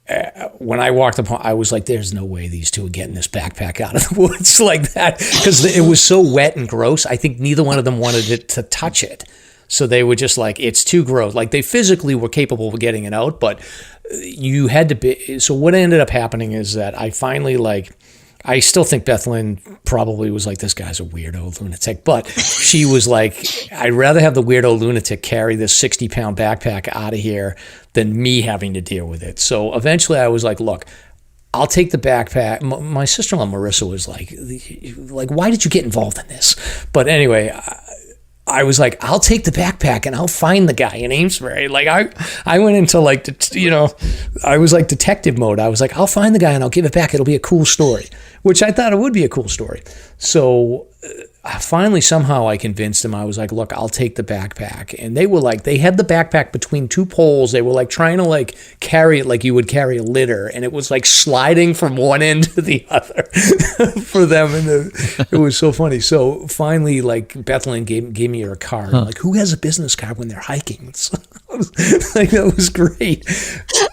when I walked upon, I was like, there's no way these 2 are getting this backpack out of the woods like that, because it was so wet and gross. I think neither one of them wanted it to touch it. So they were just like, it's too gross. Like they physically were capable of getting it out, but you had to be. So what ended up happening is that I finally I still think Bethlynn probably was like, this guy's a weirdo lunatic. But she was like, I'd rather have the weirdo lunatic carry this 60-pound backpack out of here than me having to deal with it. So eventually I was like, look, I'll take the backpack. My sister-in-law, Marissa, was like, why did you get involved in this? But anyway, I was like, I'll take the backpack and I'll find the guy in Amesbury. Like I went into I was like detective mode. I was like, I'll find the guy and I'll give it back. It'll be a cool story, which I thought it would be a cool story. So finally, somehow I convinced him. I was like, look, I'll take the backpack. And they were like, they had the backpack between two poles. They were like trying to like carry it like you would carry a litter. And it was like sliding from one end to the other for them. And it was so funny. So finally, like Bethlynn gave me her card. Huh. Like, who has a business card when they're hiking? So, like, that was great.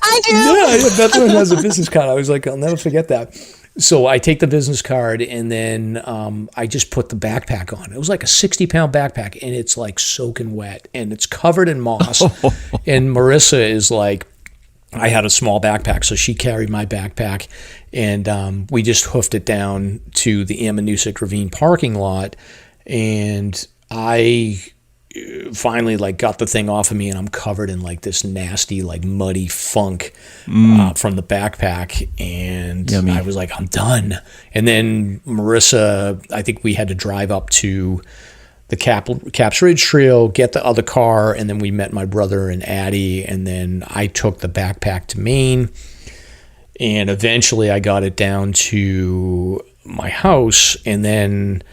I do. Yeah, Bethlynn has a business card. I was like, I'll never forget that. So I take the business card and then I just put the backpack on. It was like a 60-pound backpack and it's like soaking wet and it's covered in moss. And Marissa is like, I had a small backpack, so she carried my backpack and we just hoofed it down to the Ammonoosuc Ravine parking lot. And I finally like got the thing off of me and I'm covered in like this nasty like muddy funk from the backpack, and Yummy. I was like, I'm done. And then Marissa, I think we had to drive up to the Caps Ridge Trail, get the other car, and then we met my brother and Addie, and then I took the backpack to Maine, and eventually I got it down to my house, and then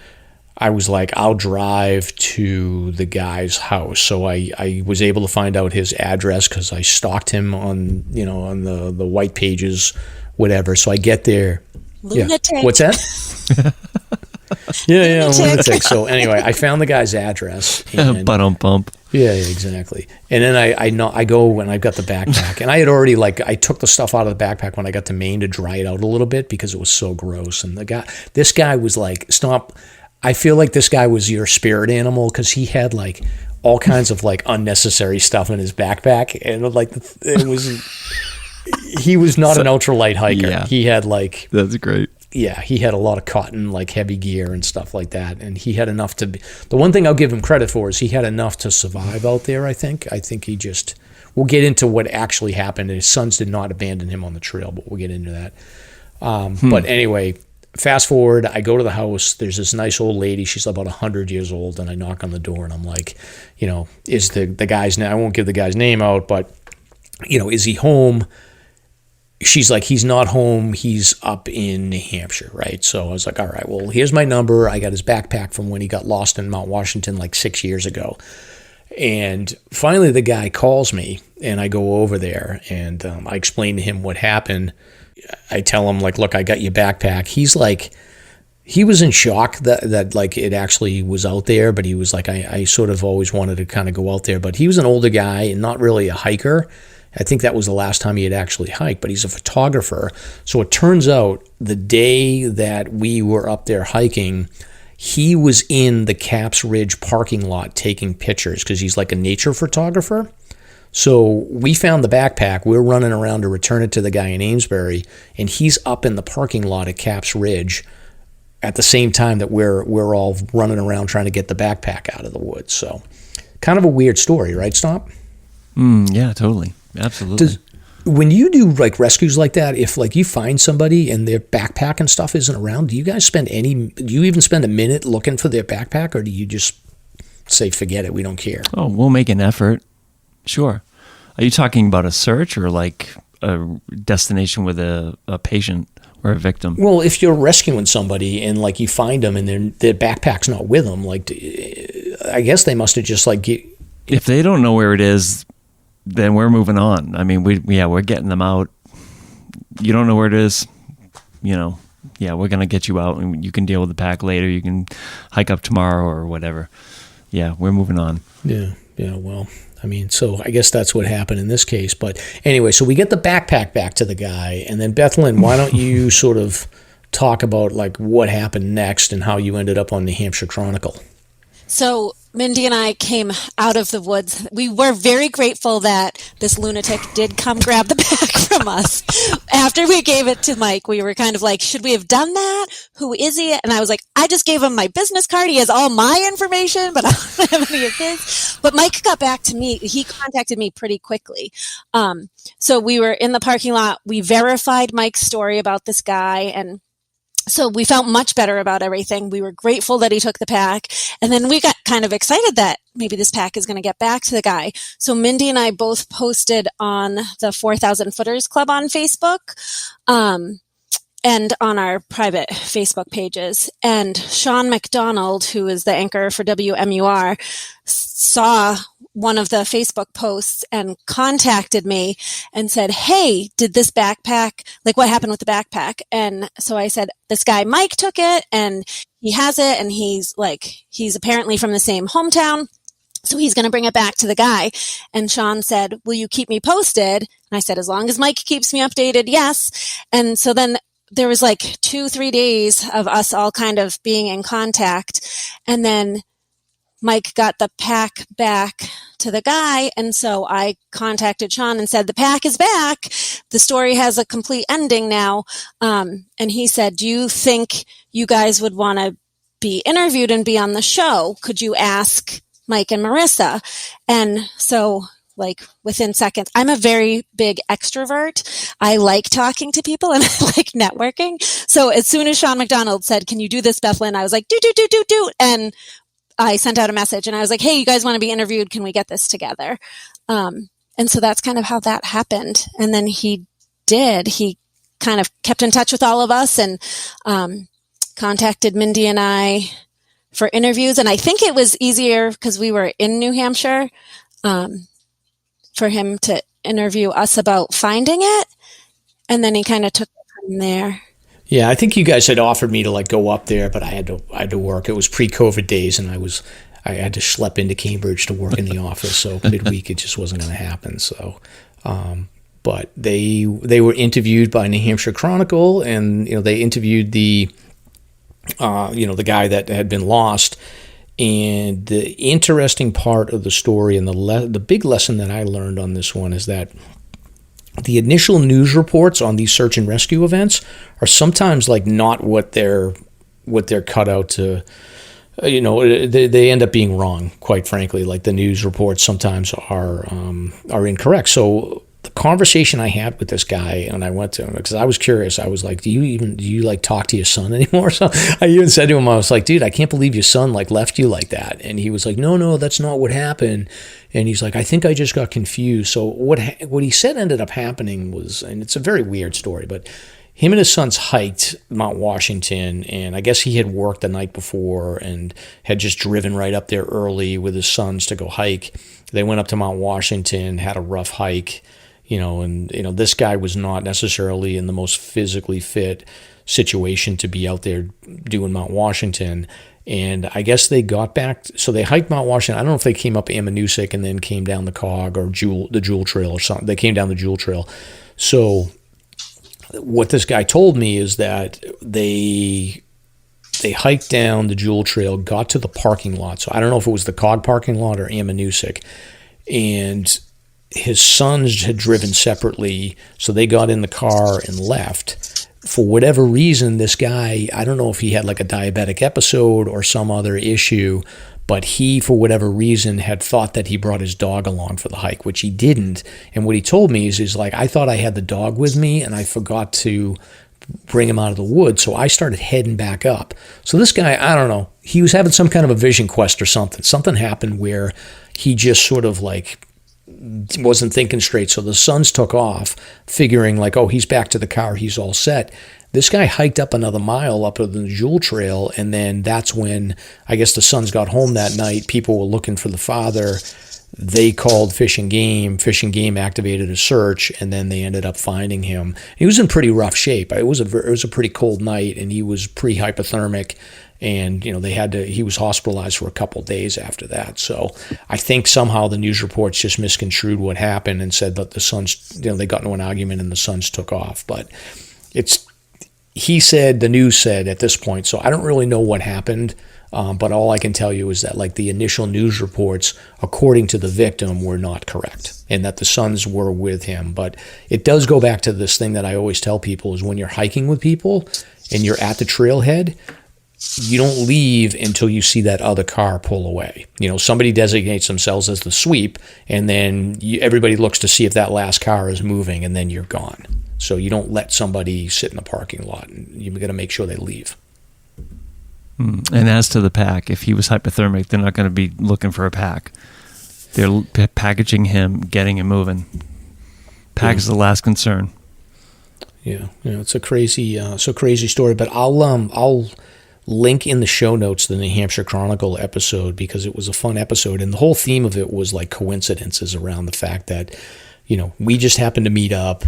I was like, I'll drive to the guy's house. So I was able to find out his address because I stalked him on the white pages, whatever. So I get there. Lunatic. Yeah. What's that? yeah, lunatic. So anyway, I found the guy's address. Bump. Yeah, exactly. And then I go and I've got the backpack, and I had already I took the stuff out of the backpack when I got to Maine to dry it out a little bit because it was so gross. And this guy was like, Stomp. I feel like this guy was your spirit animal because he had like all kinds of like unnecessary stuff in his backpack, and like he was not an ultralight hiker. Yeah. He had like, that's great. Yeah, he had a lot of cotton, like heavy gear and stuff like that, and he had enough to. The one thing I'll give him credit for is he had enough to survive out there. I think he just. We'll get into what actually happened. His sons did not abandon him on the trail, but we'll get into that. But anyway. Fast forward, I go to the house. There's this nice old lady. She's about 100 years old, and I knock on the door, and I'm like, is the guy's name? I won't give the guy's name out, but, is he home? She's like, he's not home. He's up in New Hampshire, right? So I was like, all right, well, here's my number. I got his backpack from when he got lost in Mount Washington like 6 years ago. And finally, the guy calls me, and I go over there, and I explain to him what happened. I tell him, like, look, I got your backpack. He's like, he was in shock that like it actually was out there, but he was like, I sort of always wanted to kind of go out there. But he was an older guy and not really a hiker. I think that was the last time he had actually hiked, but he's a photographer. So it turns out the day that we were up there hiking, he was in the Caps Ridge parking lot taking pictures because he's like a nature photographer. So we found the backpack. We're running around to return it to the guy in Amesbury, and he's up in the parking lot at Caps Ridge at the same time that we're all running around trying to get the backpack out of the woods. So kind of a weird story, right, Stomp? Yeah, totally. Absolutely. When you do like rescues like that, if like you find somebody and their backpack and stuff isn't around, do you even spend a minute looking for their backpack, or do you just say, forget it, we don't care? Oh, we'll make an effort. Sure. Are you talking about a search or like a destination with a patient or a victim? Well, if you're rescuing somebody and like you find them and their backpack's not with them, like I guess they must have just like. If they don't know where it is, then we're moving on. I mean, we're getting them out. You don't know where it is, we're gonna get you out and you can deal with the pack later. You can hike up tomorrow or whatever. Yeah, we're moving on. Yeah. Well. I mean, so I guess that's what happened in this case. But anyway, so we get the backpack back to the guy. And then, Bethlynn, why don't you sort of talk about like what happened next and how you ended up on the Hampshire Chronicle? So Mindy and I came out of the woods. We were very grateful that this lunatic did come grab the bag from us. After we gave it to Mike, we were kind of like, should we have done that? Who is he? And I was like, I just gave him my business card. He has all my information, but I don't have any of his. But Mike got back to me. He contacted me pretty quickly. So we were in the parking lot. We verified Mike's story about this guy, and so we felt much better about everything. We were grateful that he took the pack. And then we got kind of excited that maybe this pack is going to get back to the guy. So Mindy and I both posted on the 4,000 Footers Club on Facebook, and on our private Facebook pages. And Sean McDonald, who is the anchor for WMUR, saw one of the Facebook posts and contacted me and said, hey, did this backpack, like what happened with the backpack? And so I said, this guy Mike took it and he has it, and he's apparently from the same hometown. So he's going to bring it back to the guy. And Sean said, will you keep me posted? And I said, as long as Mike keeps me updated, yes. And so then there was like 2-3 days of us all kind of being in contact. And then Mike got the pack back to the guy. And so I contacted Sean and said, the pack is back. The story has a complete ending now. And he said, do you think you guys would want to be interviewed and be on the show? Could you ask Mike and Marissa? And so like within seconds, I'm a very big extrovert. I like talking to people and I like networking. So as soon as Sean McDonald said, can you do this, Bethlynn? I was like, do. And I sent out a message and I was like, hey, you guys want to be interviewed? Can we get this together? And so that's kind of how that happened. And then he kind of kept in touch with all of us and contacted Mindy and I for interviews. And I think it was easier because we were in New Hampshire for him to interview us about finding it. And then he kind of took it from there. Yeah, I think you guys had offered me to like go up there, but I had to work. It was pre-COVID days, and I had to schlep into Cambridge to work in the office. So midweek, it just wasn't going to happen. So, but they were interviewed by New Hampshire Chronicle, and they interviewed the guy that had been lost. And the interesting part of the story and the big lesson that I learned on this one is that the initial news reports on these search and rescue events are sometimes like not what they're cut out to. They end up being wrong, quite frankly. Like the news reports sometimes are incorrect. So the conversation I had with this guy, and I went to him because I was curious. I was like, do you like talk to your son anymore? So I even said to him, I was like, dude, I can't believe your son like left you like that. And he was like, no, that's not what happened. And he's like, I think I just got confused. So what he said ended up happening was, and it's a very weird story, but him and his sons hiked Mount Washington, and I guess he had worked the night before and had just driven right up there early with his sons to go hike. They went up to Mount Washington, had a rough hike, and this guy was not necessarily in the most physically fit situation to be out there doing Mount Washington. And I guess they got back, so they hiked Mount Washington. I don't know if they came up Ammonoosuc and then came down the Cog or the Jewel Trail or something. They came down the Jewel Trail. So what this guy told me is that they hiked down the Jewel Trail, got to the parking lot. So I don't know if it was the Cog parking lot or Ammonoosuc. And his sons had driven separately, so they got in the car and left. For whatever reason, this guy, I don't know if he had like a diabetic episode or some other issue, but he, for whatever reason, had thought that he brought his dog along for the hike, which he didn't. And what he told me is like, I thought I had the dog with me and I forgot to bring him out of the woods, so I started heading back up. So this guy, I don't know, he was having some kind of a vision quest or something. Something happened where he just sort of like wasn't thinking straight. So the sons took off, figuring like, oh, he's back to the car, he's all set. This guy hiked up another mile up to the Jewel Trail, and then that's when I guess the sons got home that night. People were looking for the father. They called Fish and Game. Fish and Game activated a search, and then they ended up finding him. He was in pretty rough shape. It was a pretty cold night, and he was pre-hypothermic. And he was hospitalized for a couple of days after that. So I think somehow the news reports just misconstrued what happened and said that the sons, they got into an argument and the sons took off. But the news said at this point. So I don't really know what happened. But all I can tell you is that like the initial news reports, according to the victim, were not correct, and that the sons were with him. But it does go back to this thing that I always tell people is when you're hiking with people and you're at the trailhead, you don't leave until you see that other car pull away. Somebody designates themselves as the sweep, and then everybody looks to see if that last car is moving, and then you're gone. So you don't let somebody sit in the parking lot. You've got to make sure they leave. And as to the pack, if he was hypothermic, they're not going to be looking for a pack. They're packaging him, getting him moving. Pack is the last concern. Yeah, it's a crazy story. But I'll link in the show notes the New Hampshire Chronicle episode because it was a fun episode, and the whole theme of it was like coincidences around the fact that we just happened to meet up.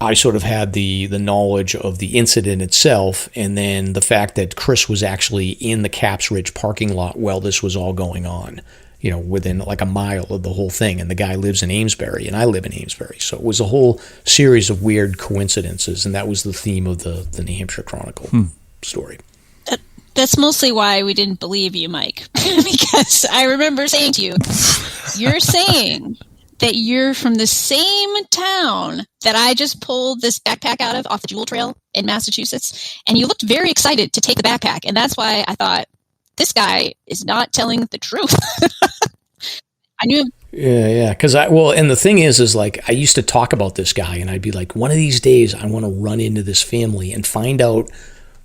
I sort of had the knowledge of the incident itself, and then the fact that Chris was actually in the Caps Ridge parking lot while this was all going on, within like a mile of the whole thing. And the guy lives in Amesbury, and I live in Amesbury. So it was a whole series of weird coincidences, and that was the theme of the New Hampshire Chronicle story. That's mostly why we didn't believe you, Mike, because I remember saying to you, you're saying that you're from the same town that I just pulled this backpack out of off the Jewel Trail in Massachusetts. And you looked very excited to take the backpack. And that's why I thought, this guy is not telling the truth. I knew him. Yeah. And the thing is like, I used to talk about this guy, and I'd be like, one of these days I want to run into this family and find out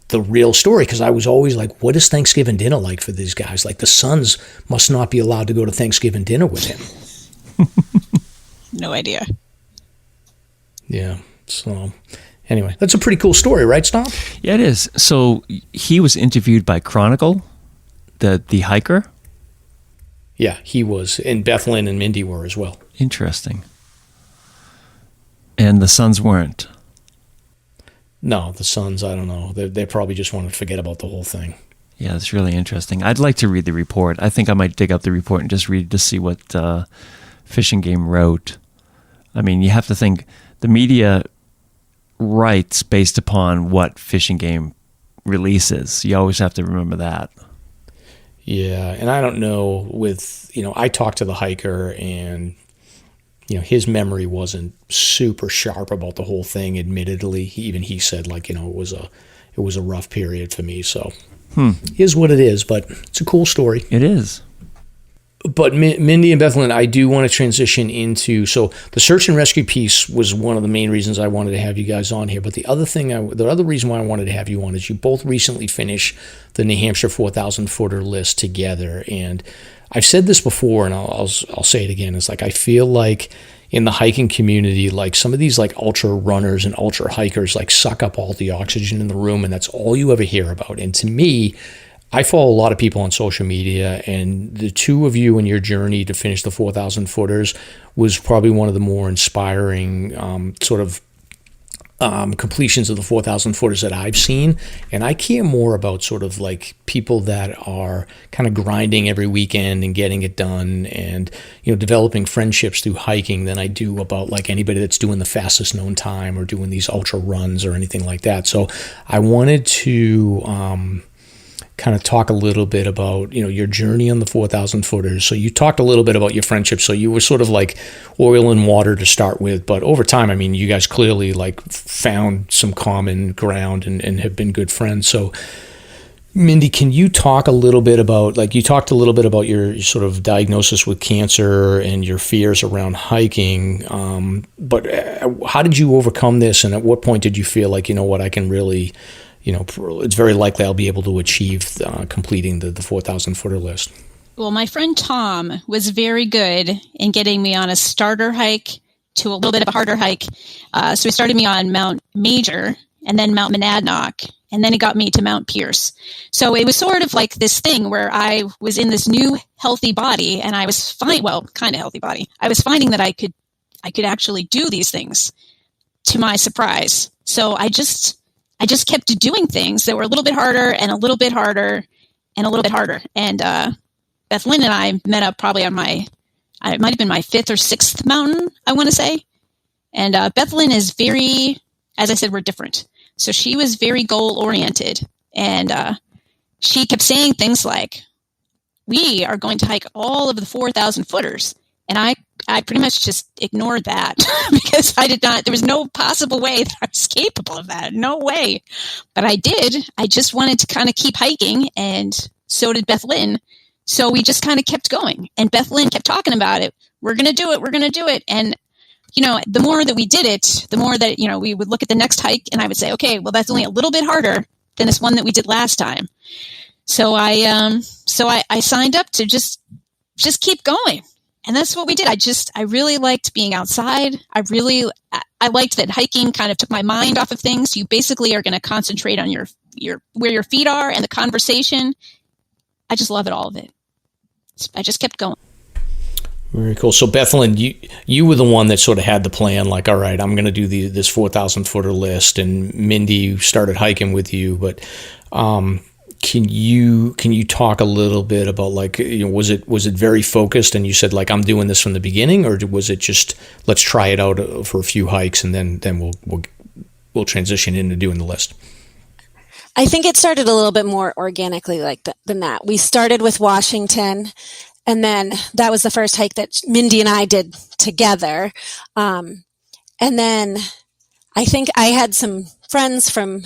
the real story. Because I was always like, what is Thanksgiving dinner like for these guys? Like, the sons must not be allowed to go to Thanksgiving dinner with him. No idea. Yeah. So anyway, that's a pretty cool story, right, Stomp? Yeah, it is. So he was interviewed by Chronicle, the hiker? Yeah, he was. And Bethlynn and Mindy were as well. Interesting. And the sons weren't? No, the sons, I don't know. They probably just want to forget about the whole thing. Yeah, it's really interesting. I'd like to read the report. I think I might dig up the report and just read to see what Fish and Game wrote. I mean, you have to think the media writes based upon what Fish and Game releases. You always have to remember that. Yeah, and I don't know I talked to the hiker, and his memory wasn't super sharp about the whole thing. Admittedly, he said it was a rough period for me. So, is what it is, but it's a cool story. It is. But Mindy and Bethlynn, I do want to transition into, so the search and rescue piece was one of the main reasons I wanted to have you guys on here. But the other reason why I wanted to have you on is you both recently finished the New Hampshire 4,000 footer list together. And I've said this before, and I'll say it again. It's like, I feel like in the hiking community, like some of these like ultra runners and ultra hikers like suck up all the oxygen in the room, and that's all you ever hear about. And to me, I follow a lot of people on social media, and the two of you in your journey to finish the 4,000 footers was probably one of the more inspiring completions of the 4,000 footers that I've seen. And I care more about sort of like people that are kind of grinding every weekend and getting it done and, developing friendships through hiking than I do about like anybody that's doing the fastest known time or doing these ultra runs or anything like that. So I wanted to, kind of talk a little bit about, your journey on the 4,000 footers. So you talked a little bit about your friendship. So you were sort of like oil and water to start with, but over time, I mean, you guys clearly like found some common ground and have been good friends. So Mindy, can you talk a little bit about, like you talked a little bit about your sort of diagnosis with cancer and your fears around hiking, but how did you overcome this? And at what point did you feel like, I can really, it's very likely I'll be able to achieve completing the 4,000 footer list? Well, my friend Tom was very good in getting me on a starter hike to a little bit of a harder hike. So he started me on Mount Major and then Mount Monadnock, and then he got me to Mount Pierce. So it was sort of like this thing where I was in this new healthy body, and I was kind of healthy body. I was finding that I could actually do these things, to my surprise. So I just kept doing things that were a little bit harder and a little bit harder and a little bit harder. And Bethlynn and I met up probably on it might have been my 5th or 6th mountain, I want to say. And Bethlynn is very, as I said, we're different. So she was very goal oriented. And she kept saying things like, we are going to hike all of the 4,000 footers. And I pretty much just ignored that because there was no possible way that I was capable of that. No way. But I did. I just wanted to kind of keep hiking, and so did Bethlynn. So we just kind of kept going, and Bethlynn kept talking about it. We're going to do it. We're going to do it. And, the more that we did it, the more that, we would look at the next hike and I would say, okay, well, that's only a little bit harder than this one that we did last time. So I signed up to just keep going. And that's what we did. I really liked being outside. I liked that hiking kind of took my mind off of things. You basically are going to concentrate on your where your feet are and the conversation. I just love it, all of it. I just kept going. Very cool. So Bethlynn, you were the one that sort of had the plan, like, all right, I'm going to do this 4,000 footer list, and Mindy started hiking with you. But can you talk a little bit about, like, was it very focused, and you said, like, I'm doing this from the beginning, or was it just let's try it out for a few hikes and then we'll transition into doing the list? I think it started a little bit more organically than that. We started with Washington, and then that was the first hike that Mindy and I did together. And then I think I had some friends from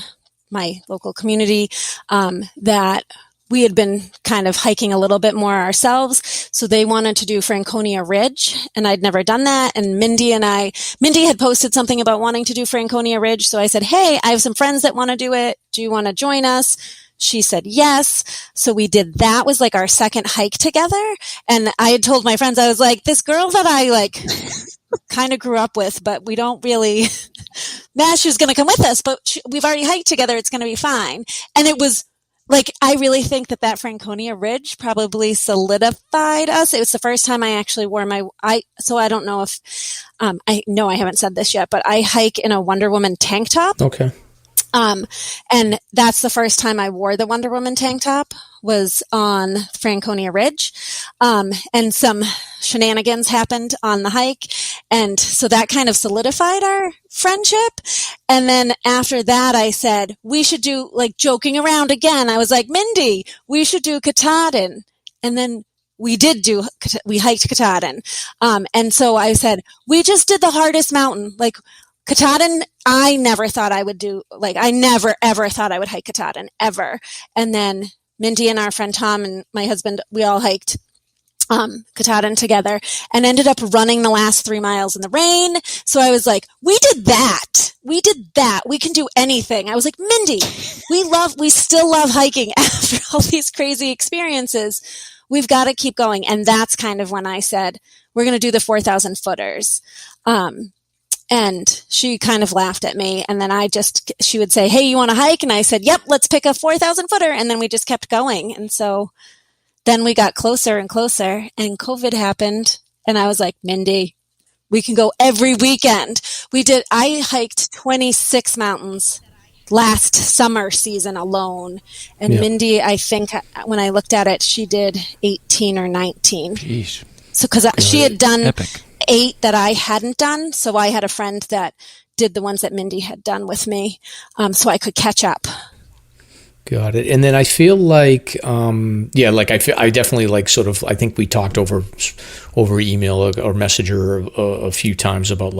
my local community that we had been kind of hiking a little bit more ourselves. So they wanted to do Franconia Ridge, and I'd never done that. And Mindy had posted something about wanting to do Franconia Ridge. So I said, hey, I have some friends that want to do it. Do you want to join us? She said yes. So we did that. Was like our second hike together. And I had told my friends, I was like, this girl that I kind of grew up with, but we don't really, Mashu's going to come with us, but we've already hiked together. It's going to be fine. And it was I really think that Franconia Ridge probably solidified us. It was the first time I actually wore so I don't know if, I know I haven't said this yet, but I hike in a Wonder Woman tank top. Okay. And that's the first time I wore the Wonder Woman tank top was on Franconia Ridge. And some shenanigans happened on the hike. And so that kind of solidified our friendship. And then after that, I said, we should do, joking around again. I was like, Mindy, we should do Katahdin. And then we hiked Katahdin. And so I said, we just did the hardest mountain. Katahdin, I never thought I would do, I never, ever thought I would hike Katahdin, ever. And then Mindy and our friend Tom and my husband, we all hiked Katahdin together and ended up running the last 3 miles in the rain. So I was like, we did that. We can do anything. I was like, Mindy, we still love hiking after all these crazy experiences. We've got to keep going. And that's kind of when I said, we're going to do the 4,000 footers. And she kind of laughed at me. And then she would say, hey, you want to hike? And I said, yep, let's pick a 4,000 footer. And then we just kept going. And so then we got closer and closer, and COVID happened. And I was like, Mindy, we can go every weekend. I hiked 26 mountains last summer season alone. And yeah. Mindy, I think when I looked at it, she did 18 or 19. Jeez. So because she had done epic. 8 that I hadn't done. So I had a friend that did the ones that Mindy had done with me, so I could catch up. Got it. And then I feel like, I definitely I think we talked over email or messenger a few times about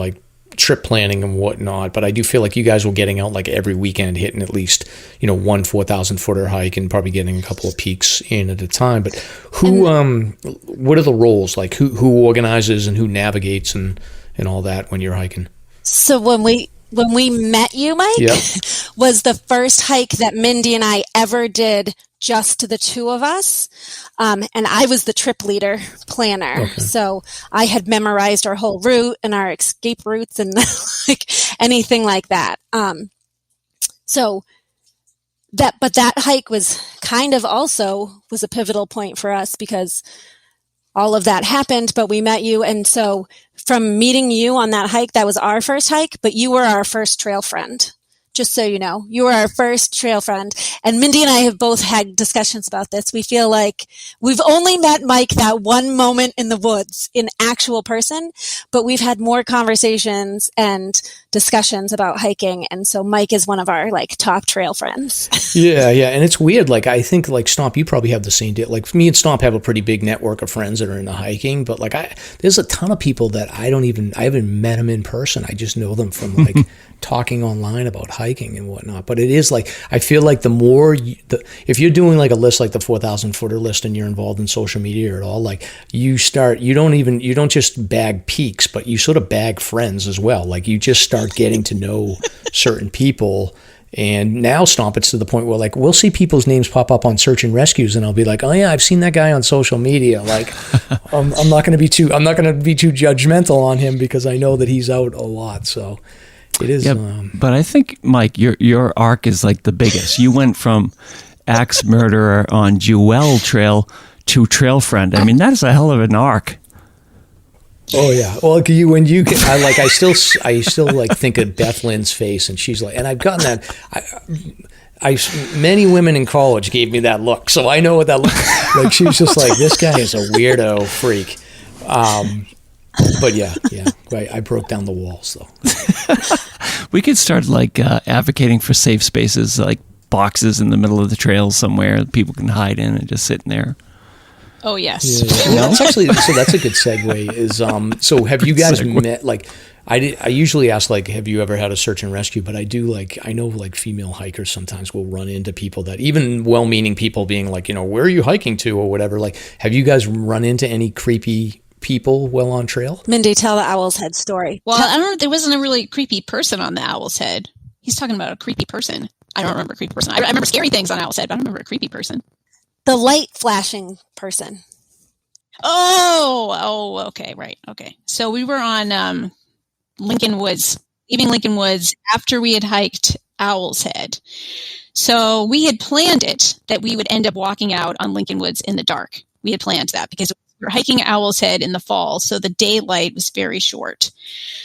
trip planning and whatnot, but I do feel like you guys were getting out every weekend, hitting at least, one 4,000 footer hike and probably getting a couple of peaks in at a time. But what are the roles? Who organizes and who navigates and all that when you're hiking? So when we met you, Mike, yep. was the first hike that Mindy and I ever did, just the two of us. And I was the trip leader planner. Okay. So I had memorized our whole route and our escape routes and anything like that. But that hike was kind of also was a pivotal point for us because all of that happened, but we met you. And so from meeting you on that hike, that was our first hike, but you were our first trail friend. Just so you know, you were our first trail friend. And Mindy and I have both had discussions about this. We feel like we've only met Mike that one moment in the woods in actual person, but we've had more conversations and discussions about hiking. And so Mike is one of our like top trail friends. Yeah. And it's weird. Like, I think like Stomp, you probably have the same deal. Like me and Stomp have a pretty big network of friends that are into hiking, but like there's a ton of people that I haven't met them in person. I just know them from like talking online about hiking and whatnot. But it is like, I feel like the more if you're doing like a list like the 4,000 footer list and you're involved in social media at all, like you don't just bag peaks, but you sort of bag friends as well. Like you just start getting to know certain people. And now Stomp, it's to the point where like we'll see people's names pop up on search and rescues, and I'll be like, oh yeah, I've seen that guy on social media. Like I'm not going to be too judgmental on him because I know that he's out a lot. So it is. Yeah, but I think, Mike, your arc is like the biggest. You went from axe murderer on Jewel Trail to trail friend. I mean, that is a hell of an arc. Oh yeah. Well, I still like think of Bethlynn's face, and she's like, and I've gotten that. Many women in college gave me that look, so I know what that looks like. She's just like, this guy is a weirdo freak. But yeah, I broke down the walls though. We could start like advocating for safe spaces, like boxes in the middle of the trail somewhere that people can hide in and just sit in there. Oh, yes. Yeah. That's actually, so that's a good segue is, so have you guys met, like, I usually ask, like, have you ever had a search and rescue, but I know like female hikers sometimes will run into people that, even well-meaning people being like, where are you hiking to or whatever, like, have you guys run into any creepy people while on trail? Mindy, tell the Owl's Head story. Well, I don't know, there wasn't a really creepy person on the Owl's Head. He's talking about a creepy person. I don't remember a creepy person. I remember scary things on Owl's Head, but I don't remember a creepy person. The light flashing person. Oh, okay, right, okay. So we were on Lincoln Woods, leaving Lincoln Woods after we had hiked Owl's Head. So we had planned it that we would end up walking out on Lincoln Woods in the dark. We had planned that because we were hiking Owl's Head in the fall, so the daylight was very short.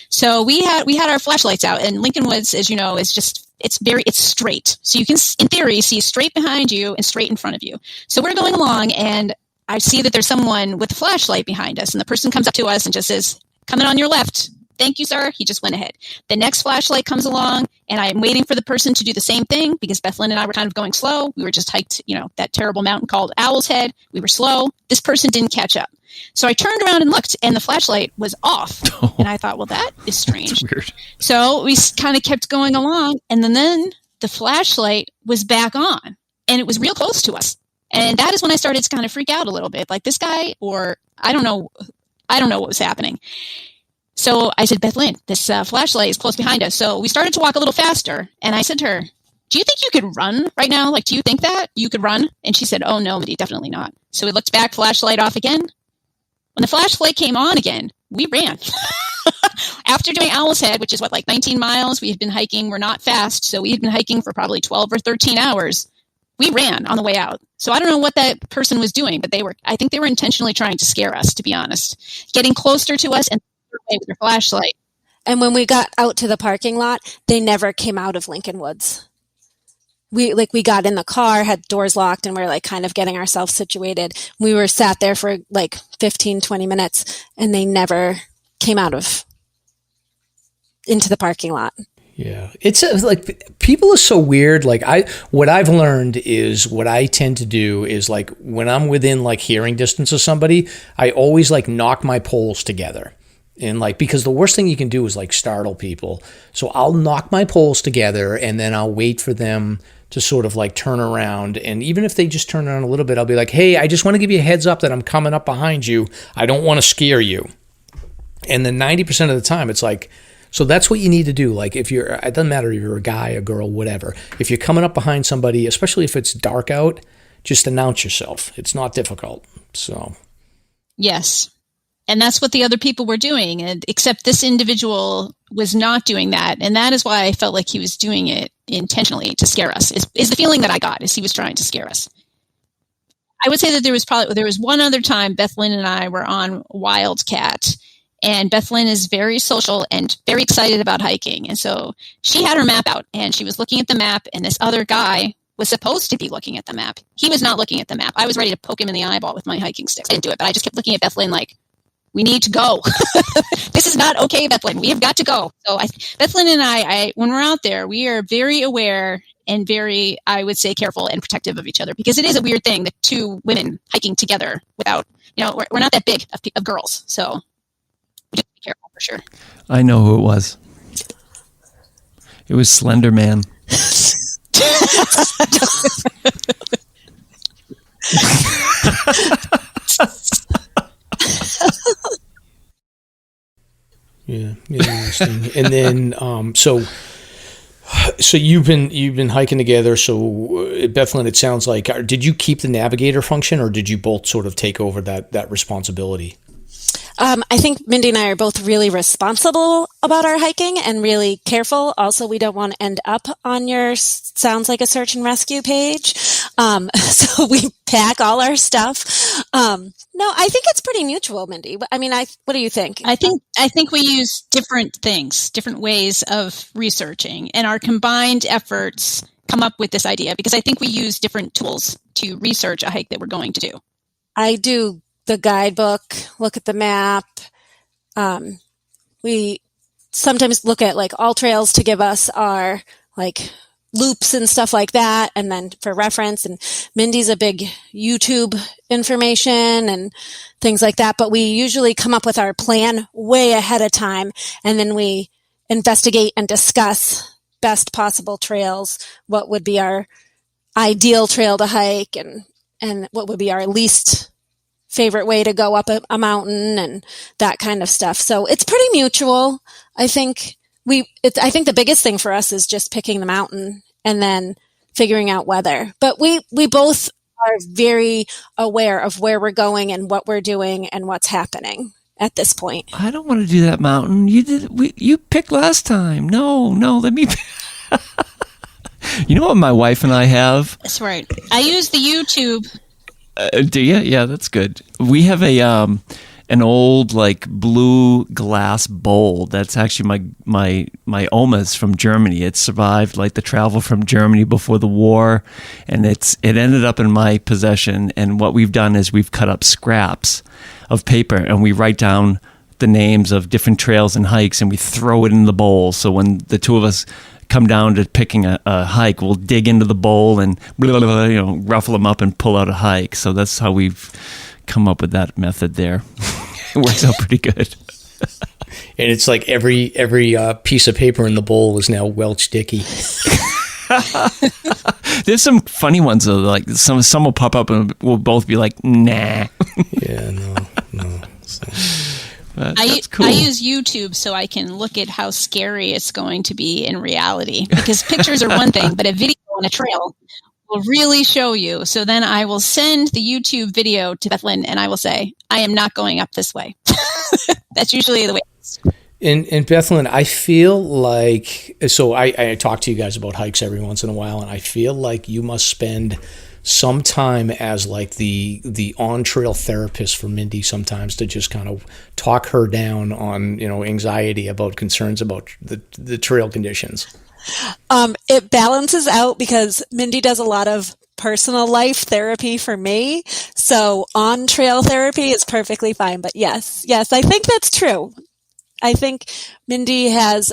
So we had our flashlights out, and Lincoln Woods, as you know, is just it's straight. So you can, in theory, see straight behind you and straight in front of you. So we're going along, and I see that there's someone with a flashlight behind us, and the person comes up to us and just says, "Coming on your left." "Thank you, sir." He just went ahead. The next flashlight comes along, and I'm waiting for the person to do the same thing because Bethlynn and I were kind of going slow. We were just hiked, that terrible mountain called Owl's Head. We were slow. This person didn't catch up. So I turned around and looked, and the flashlight was off. And I thought, well, that is strange. That's weird. So we kind of kept going along, and then the flashlight was back on, and it was real close to us. And that is when I started to kind of freak out a little bit, like this guy, or I don't know what was happening. So I said, "Bethlynn, this flashlight is close behind us." So we started to walk a little faster, and I said to her, "Do you think you could run right now? Like, do you think that you could run?" And she said, "Oh, no, Mindy, definitely not." So we looked back, flashlight off again. When the flashlight came on again, we ran. After doing Owl's Head, which is like 19 miles, we had been hiking. We're not fast, so we had been hiking for probably 12 or 13 hours. We ran on the way out. So I don't know what that person was doing, but I think they were intentionally trying to scare us, to be honest. Getting closer to us and away with their flashlight. And when we got out to the parking lot, they never came out of Lincoln Woods. We got in the car, had doors locked, and we are kind of getting ourselves situated. We were sat there for 15, 20 minutes, and they never came into the parking lot. Yeah. It's people are so weird. What I've learned is what I tend to do is when I'm within hearing distance of somebody, I always knock my poles together. And because the worst thing you can do is startle people. So I'll knock my poles together, and then I'll wait for them to sort of turn around. And even if they just turn around a little bit, I'll be like, "Hey, I just want to give you a heads up that I'm coming up behind you. I don't want to scare you." And then 90% of the time it's so that's what you need to do. It doesn't matter if you're a guy, a girl, whatever. If you're coming up behind somebody, especially if it's dark out, just announce yourself. It's not difficult. So. Yes. And that's what the other people were doing, except this individual was not doing that. And that is why I felt like he was doing it intentionally to scare us, is the feeling that I got, is he was trying to scare us. I would say that there was one other time Bethlynn and I were on Wildcat, and Bethlynn is very social and very excited about hiking. And so she had her map out, and she was looking at the map, and this other guy was supposed to be looking at the map. He was not looking at the map. I was ready to poke him in the eyeball with my hiking sticks. I didn't do it, but I just kept looking at Bethlynn we need to go. This is not okay, Bethlynn. We have got to go. So Bethlynn and I, when we're out there, we are very aware and very, I would say, careful and protective of each other, because it is a weird thing that two women hiking together without, we're not that big of girls. So we have to be careful for sure. I know who it was. It was Slender Man. Yeah, interesting. And then, so you've been hiking together. So Bethlynn, it sounds like, did you keep the navigator function, or did you both sort of take over that responsibility? I think Mindy and I are both really responsible about our hiking and really careful. Also, we don't want to end up on your Sounds Like a Search and Rescue page. So we pack all our stuff. No, I think it's pretty mutual, Mindy. I mean, what do you think? I think we use different things, different ways of researching, and our combined efforts come up with this idea, because I think we use different tools to research a hike that we're going to do. I do the guidebook, look at the map. We sometimes look at like All Trails to give us our like loops and stuff like that, and then for reference. And Mindy's a big YouTube information and things like that. But we usually come up with our plan way ahead of time, and then we investigate and discuss best possible trails, what would be our ideal trail to hike, and what would be our least favorite way to go up a mountain and that kind of stuff. So it's pretty mutual. I think the biggest thing for us is just picking the mountain and then figuring out weather. But we both are very aware of where we're going and what we're doing and what's happening at this point. I don't want to do that mountain. You picked last time. No, let me. You know what my wife and I have? That's right. I use the YouTube. Do you? Yeah, that's good. We have an old like blue glass bowl that's actually my Oma's from Germany. It survived like the travel from Germany before the war, and it ended up in my possession. And what we've done is we've cut up scraps of paper and we write down the names of different trails and hikes, and we throw it in the bowl. So when the two of us come down to picking a hike, we'll dig into the bowl and ruffle them up and pull out a hike. So that's how we've come up with that method there. It works out pretty good. And it's like every piece of paper in the bowl is now Welch Dickey. There's some funny ones though. Like some will pop up and we'll both be like, nah. Yeah, no. So. Cool. I use YouTube so I can look at how scary it's going to be in reality, because pictures are one thing, but a video on a trail will really show you. So then I will send the YouTube video to Bethlynn and I will say, I am not going up this way. That's usually the way it is. And Bethlynn, I feel like, so I talk to you guys about hikes every once in a while, and I feel like you must spend some time as like the on-trail therapist for Mindy sometimes, to just kind of talk her down on, anxiety about concerns about the trail conditions. It balances out because Mindy does a lot of personal life therapy for me. So on-trail therapy is perfectly fine. But yes, I think that's true. I think Mindy has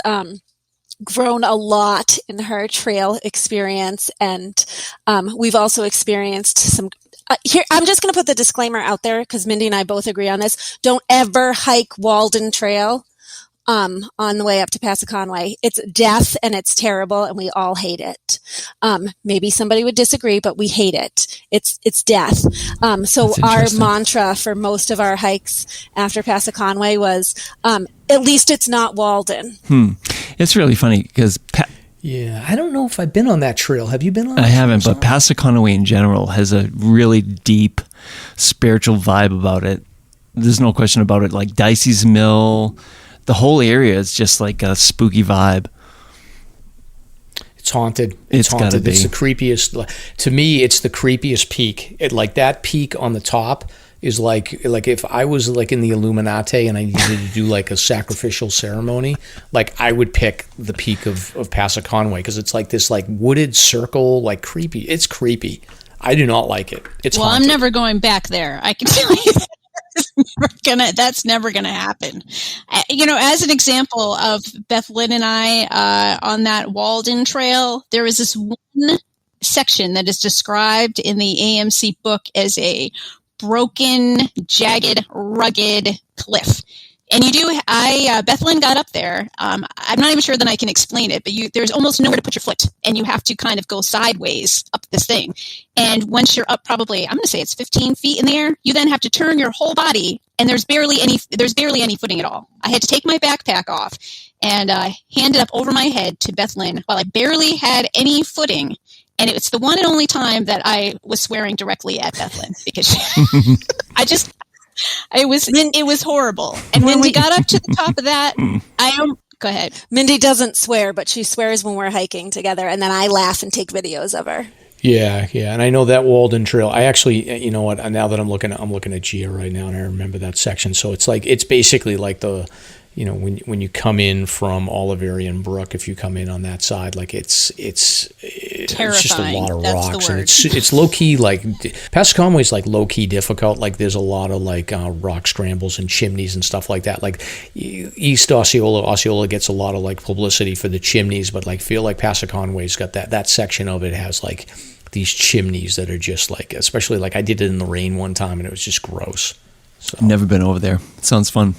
grown a lot in her trail experience, and we've also experienced some here. I'm just going to put the disclaimer out there because Mindy and I both agree on this. Don't ever hike Walden Trail on the way up to Passaconaway. It's death and it's terrible and we all hate it. Maybe somebody would disagree, but we hate it. It's death. So our mantra for most of our hikes after Passaconaway was, at least it's not Walden. It's really funny because yeah, I don't know if I've been on that trail. Have you been on that? I haven't, but Passaconaway in general has a really deep spiritual vibe about it. There's no question about it. Like Dicey's Mill, the whole area is just like a spooky vibe. It's haunted. It's gotta be. It's the creepiest. To me, it's the creepiest peak. Like that peak on the top is like if I was like in the Illuminati and I needed to do like a sacrificial ceremony, like I would pick the peak of Passaconaway because it's like this like wooded circle, like creepy. It's creepy. I do not like it. It's haunted. I'm never going back there. I can tell you. That's never gonna happen. As an example of Bethlynn and I on that Walden Trail, there is this one section that is described in the AMC book as a broken, jagged, rugged cliff. And Bethlynn got up there. I'm not even sure that I can explain it, but there's almost nowhere to put your foot, and you have to kind of go sideways up this thing. And once you're up, probably, I'm going to say it's 15 feet in the air, you then have to turn your whole body, and there's barely any footing at all. I had to take my backpack off and hand it up over my head to Bethlynn while I barely had any footing. And it's the one and only time that I was swearing directly at Bethlynn because it was horrible. And when we got up to the top of that, go ahead. Mindy doesn't swear, but she swears when we're hiking together, and then I laugh and take videos of her. Yeah, and I know that Walden Trail. I actually, you know what? Now that I'm looking at Gia right now, and I remember that section. So it's basically like the, when you come in from Oliverian Brook, if you come in on that side, like it's just a lot of rocks, and it's low key. Like Passaconaway's like low key difficult. Like there's a lot of like rock scrambles and chimneys and stuff like that. Like East Osceola gets a lot of like publicity for the chimneys, but like feel like Passaconaway's got that section of it has like these chimneys that are just like, especially like I did it in the rain one time and it was just gross. So. Never been over there. It sounds fun.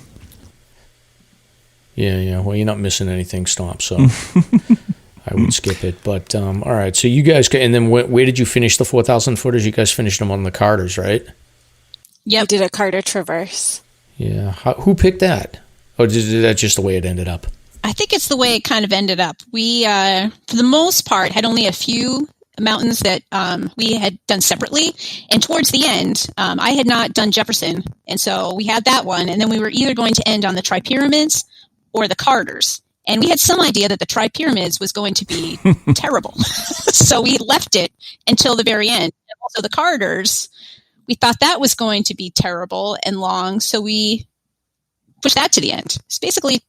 Yeah. Well, you're not missing anything, Stomp, so I would skip it. But, all right, so you guys, and then where did you finish the 4,000 footers? You guys finished them on the Carters, right? Yeah, we did a Carter Traverse. Yeah. Who picked that? Or is that just the way it ended up? I think it's the way it kind of ended up. We, for the most part, had only a few mountains that we had done separately. And towards the end, I had not done Jefferson. And so we had that one. And then we were either going to end on the Tri-Pyramids or the Carters. And we had some idea that the Tri-Pyramids was going to be terrible. So we left it until the very end. And also the Carters, we thought that was going to be terrible and long. So we pushed that to the end. It's basically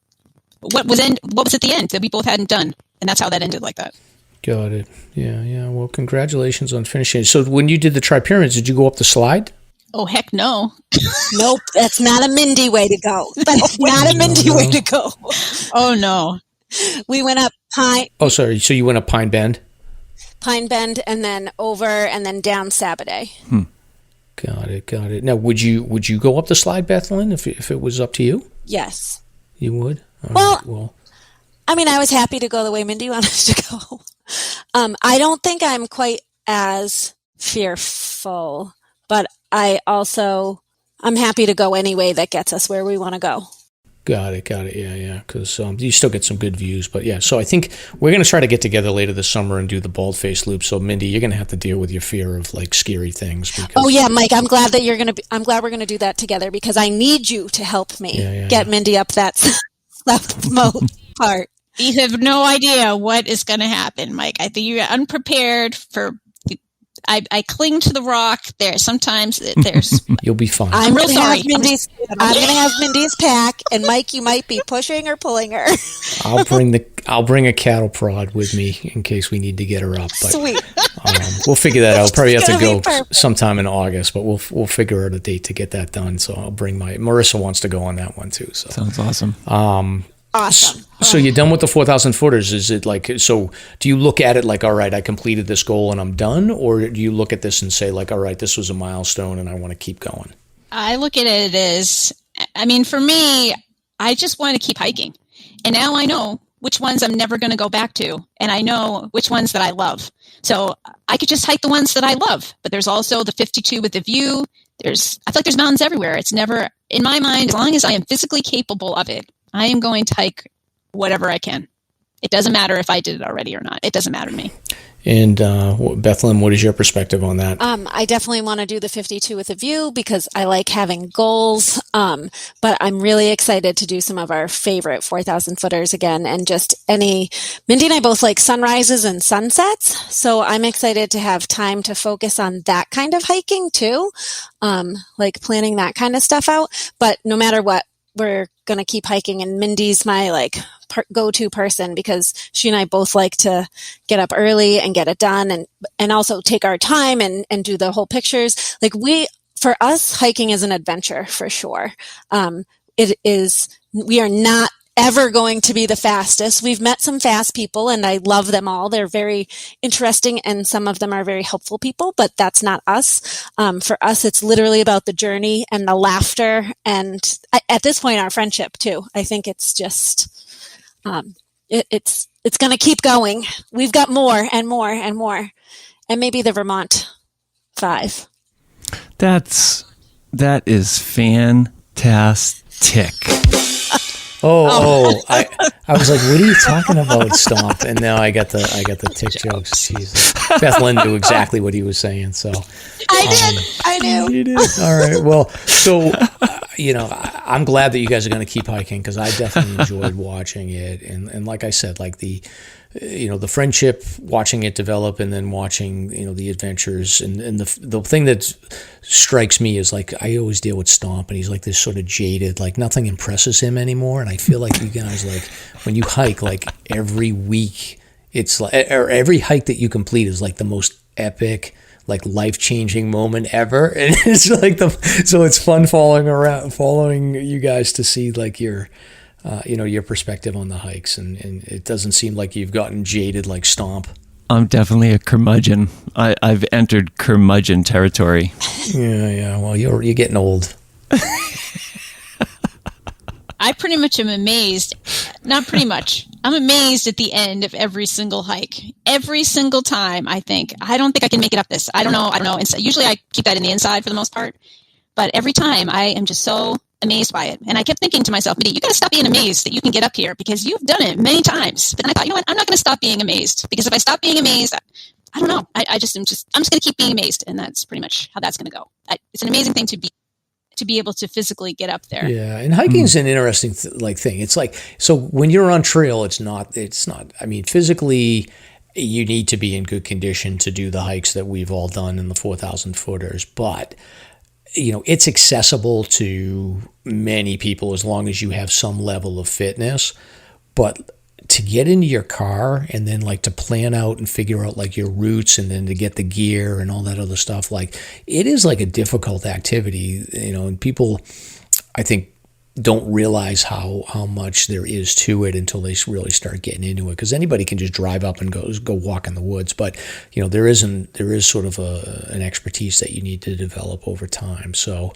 what was at the end that we both hadn't done. And that's how that ended like that. Got it. Yeah. Well, congratulations on finishing. So when you did the Tri-Pyramids, did you go up the slide? Oh, heck no. Nope, that's not a Mindy way to go. That's not a Mindy way to go. Oh, no. We went up Pine... Oh, sorry. So you went up Pine Bend? Pine Bend, and then over, and then down Sabaday. Got it. Now, would you go up the slide, Bethlynn, if it was up to you? Yes. You would? Well, I mean, I was happy to go the way Mindy wanted to go. I don't think I'm quite as fearful, but I'm happy to go any way that gets us where we want to go. Got it. Yeah. Because you still get some good views. But yeah, so I think we're going to try to get together later this summer and do the Bald-Faced Loop. So Mindy, you're going to have to deal with your fear of like scary things. Oh yeah, Mike, I'm glad we're going to do that together because I need you to help me get Mindy up that left part. You have no idea what is going to happen, Mike. I think you're unprepared for. I cling to the rock. Sometimes there's. You'll be fine. I'm real sorry. I'm going to have Mindy's pack, and Mike, you might be pushing or pulling her. I'll bring a cattle prod with me in case we need to get her up. But, sweet. We'll figure that out. Probably have to go sometime in August, but we'll figure out a date to get that done. So I'll bring Marissa wants to go on that one too. So sounds awesome. Awesome. So you're done with the 4,000 footers. Is it like, so do you look at it like, all right, I completed this goal and I'm done? Or do you look at this and say like, all right, this was a milestone and I want to keep going? I look at it as, for me, I just want to keep hiking. And now I know which ones I'm never going to go back to. And I know which ones that I love. So I could just hike the ones that I love. But there's also the 52 with the view. I feel like there's mountains everywhere. It's never, in my mind, as long as I am physically capable of it, I am going to hike whatever I can. It doesn't matter if I did it already or not. It doesn't matter to me. And Bethlynn, what is your perspective on that? I definitely want to do the 52 with a view because I like having goals. But I'm really excited to do some of our favorite 4,000 footers again. And Mindy and I both like sunrises and sunsets. So I'm excited to have time to focus on that kind of hiking too. Like planning that kind of stuff out. But no matter what, we're going to keep hiking, and Mindy's my go-to person because she and I both like to get up early and get it done and also take our time and do the whole pictures. Like we For us, hiking is an adventure for sure. We are not ever going to be the fastest. We've met some fast people and I love them all. They're very interesting and some of them are very helpful people, but that's not us. For us, it's literally about the journey and the laughter and at this point, our friendship too. I think it's just, it's going to keep going. We've got more and more and more. And maybe the Vermont 5. That is fantastic. I was like, what are you talking about, Stomp? And now I got the tick jokes. Jesus. Bethlynn knew exactly what he was saying. So I knew. You did. All right. Well, so I'm glad that you guys are going to keep hiking because I definitely enjoyed watching it. And like I said, like the friendship, watching it develop, and then watching the adventures, and the thing that strikes me is like I always deal with Stomp, and he's like this sort of jaded, like nothing impresses him anymore. And I feel like you guys, like when you hike, like every week, it's like, or every hike that you complete is like the most epic, like life-changing moment ever. And it's like so it's fun following you guys to see like your perspective on the hikes, and it doesn't seem like you've gotten jaded like Stomp. I'm definitely a curmudgeon. I've entered curmudgeon territory. Yeah. Well, you're getting old. I pretty much am amazed. Not pretty much. I'm amazed at the end of every single hike. Every single time I don't think I can make it up this. I don't know. And so usually I keep that in the inside for the most part. But every time I am just so amazed by it. And I kept thinking to myself, Mindy, you got to stop being amazed that you can get up here because you've done it many times. But then I thought, you know what? I'm not going to stop being amazed because if I stop being amazed, I don't know. I'm just going to keep being amazed. And that's pretty much how that's going to go. It's an amazing thing to be able to physically get up there. Yeah. And hiking is an interesting thing. It's like, so when you're on trail, it's not, I mean, physically you need to be in good condition to do the hikes that we've all done in the 4,000 footers, but it's accessible to many people as long as you have some level of fitness. But to get into your car and then like to plan out and figure out like your routes and then to get the gear and all that other stuff, like it is like a difficult activity, and people, I think, don't realize how much there is to it until they really start getting into it. Because anybody can just drive up and go walk in the woods, but there is sort of an expertise that you need to develop over time. So,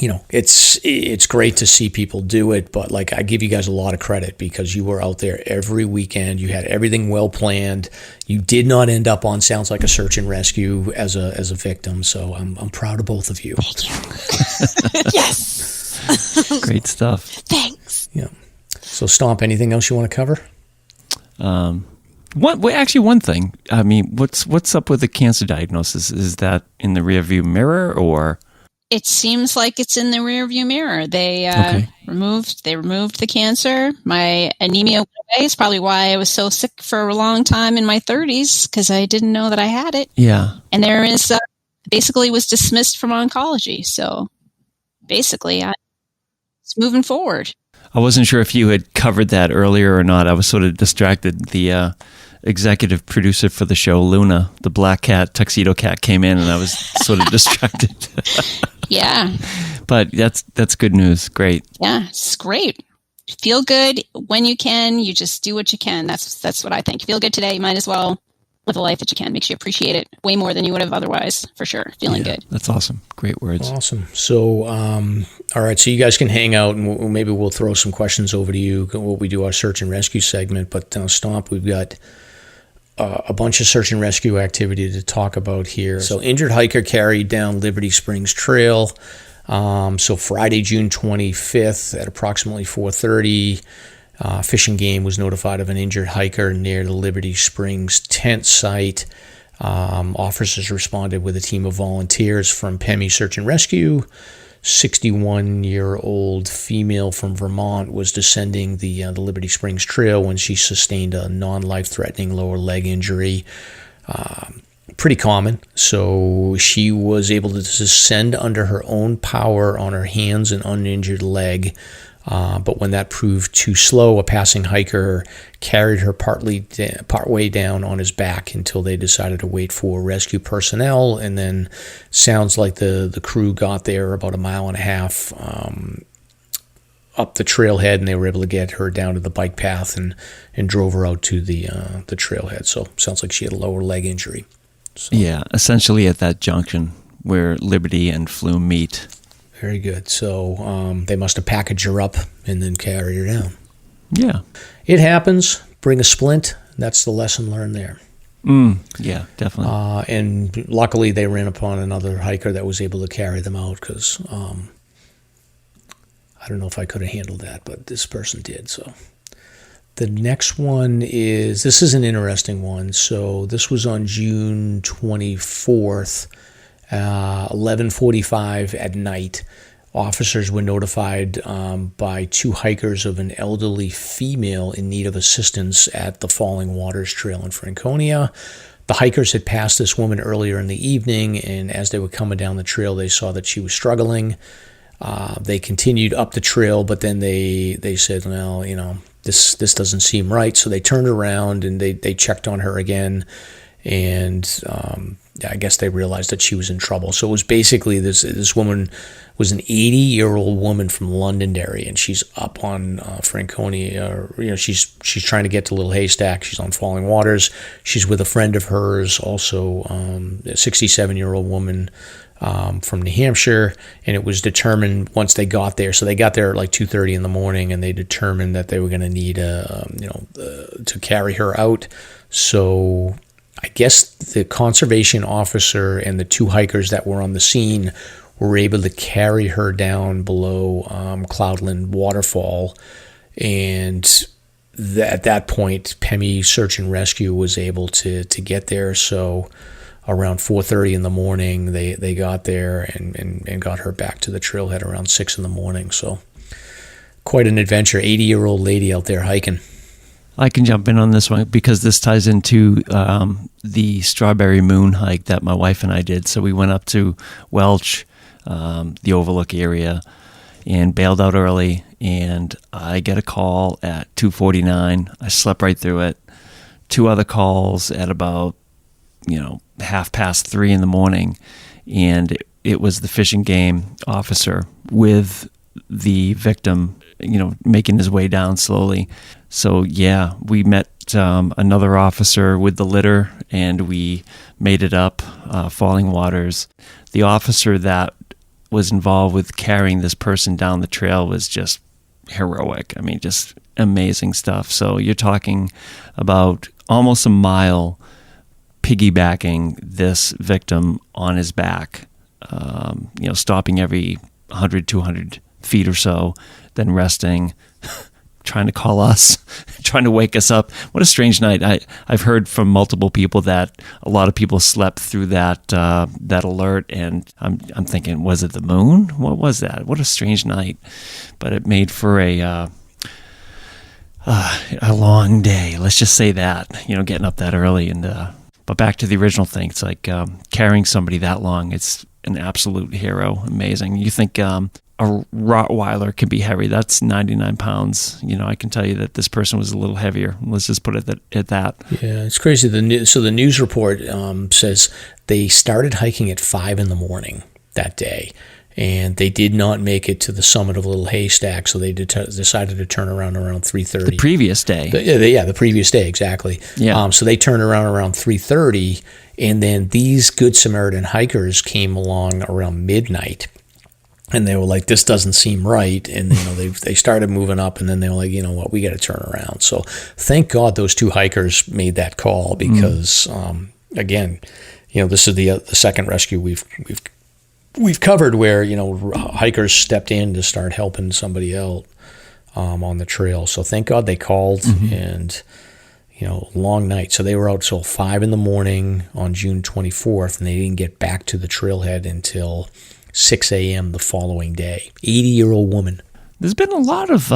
it's great to see people do it, but like I give you guys a lot of credit because you were out there every weekend. You had everything well planned. You did not end up on Sounds Like a Search and Rescue as a victim. So I'm proud of both of you. Thank you. Yes. Great stuff. Thanks. Yeah. So Stomp, anything else you want to cover? One thing. I mean, what's up with the cancer diagnosis? Is that in the rearview mirror or? It seems like it's in the rearview mirror. They removed the cancer. My anemia went away. It's probably why I was so sick for a long time in my 30s because I didn't know that I had it. Yeah. And there is basically was dismissed from oncology. So basically, it's moving forward. I wasn't sure if you had covered that earlier or not. I was sort of distracted. The executive producer for the show, Luna, the black cat, tuxedo cat, came in and I was sort of distracted. Yeah. But that's good news. Great. Yeah, it's great. Feel good when you can. You just do what you can. That's what I think. Feel good today. You might as well live the life that you can. Makes you appreciate it way more than you would have otherwise, for sure. Feeling good. That's awesome. Great words. Awesome. So, all right. So you guys can hang out and maybe we'll throw some questions over to you when we do our search and rescue segment. But Stomp, we've got a bunch of search and rescue activity to talk about here. So injured hiker carried down Liberty Springs Trail. So Friday, June 25th at approximately 4:30, Fish and Game was notified of an injured hiker near the Liberty Springs tent site. Officers responded with a team of volunteers from PEMI Search and Rescue. 61-year-old female from Vermont was descending the Liberty Springs Trail when she sustained a non-life-threatening lower leg injury. Pretty common. So she was able to descend under her own power on her hands and uninjured leg. But when that proved too slow, a passing hiker carried her partway down on his back until they decided to wait for rescue personnel. And then sounds like the crew got there about a mile and a half up the trailhead, and they were able to get her down to the bike path and drove her out to the trailhead. So sounds like she had a lower leg injury. So. Yeah, essentially at that junction where Liberty and Flume meet. Very good. So they must have packaged her up and then carried her down. Yeah. It happens. Bring a splint. That's the lesson learned there. Yeah, definitely. And luckily they ran upon another hiker that was able to carry them out because I don't know if I could have handled that, but this person did. So the next one this is an interesting one. So this was on June 24th. 11:45 at night, officers were notified by two hikers of an elderly female in need of assistance at the Falling Waters Trail in Franconia. The hikers had passed this woman earlier in the evening, and as they were coming down the trail, they saw that she was struggling. They continued up the trail, but then they said, well, this doesn't seem right. So they turned around and they checked on her again, and I guess they realized that she was in trouble. So it was basically this woman was an 80-year-old woman from Londonderry, and she's up on Franconia. She's trying to get to Little Haystack. She's on Falling Waters. She's with a friend of hers, also a 67-year-old woman from New Hampshire. And it was determined once they got there. So they got there at like 2:30 in the morning, and they determined that they were going to need to carry her out. So I guess the conservation officer and the two hikers that were on the scene were able to carry her down below Cloudland Waterfall. And at that point, PEMI Search and Rescue was able to get there. So around 4:30 in the morning, they got there and got her back to the trailhead around 6 in the morning. So quite an adventure. 80-year-old lady out there hiking. I can jump in on this one because this ties into the Strawberry Moon hike that my wife and I did. So we went up to Welch, the Overlook area, and bailed out early. And I get a call at 2:49. I slept right through it. Two other calls at about 3:30 in the morning, and it was the Fish and Game officer with the victim, making his way down slowly. So yeah, we met another officer with the litter, and we made it up Falling Waters. The officer that was involved with carrying this person down the trail was just heroic. I mean, just amazing stuff. So you're talking about almost a mile piggybacking this victim on his back, stopping every 100, 200 feet or so, then resting, trying to call us, trying to wake us up. What a strange night. I've heard from multiple people that a lot of people slept through that alert, and I'm thinking, was it the moon? What was that? What a strange night. But it made for a long day. Let's just say that, getting up that early. And but back to the original thing, it's like carrying somebody that long. It's an absolute hero. Amazing. You think a Rottweiler can be heavy. That's 99 pounds. I can tell you that this person was a little heavier. Let's just put it at that. Yeah, it's crazy. So the news report says they started hiking at 5 in the morning that day, and they did not make it to the summit of Little Haystack, so they decided to turn around 3:30. The previous day. The previous day, exactly. Yeah. So they turned around 3:30, and then these Good Samaritan hikers came along around midnight. And they were like, this doesn't seem right. And, they started moving up, and then they were like, you know what, we got to turn around. So thank God those two hikers made that call because, again, this is the second rescue we've covered where, hikers stepped in to start helping somebody out on the trail. So thank God they called and, long night. So they were out till 5 in the morning on June 24th, and they didn't get back to the trailhead until 6 a.m. the following day. 80-year-old woman. There's been a lot of,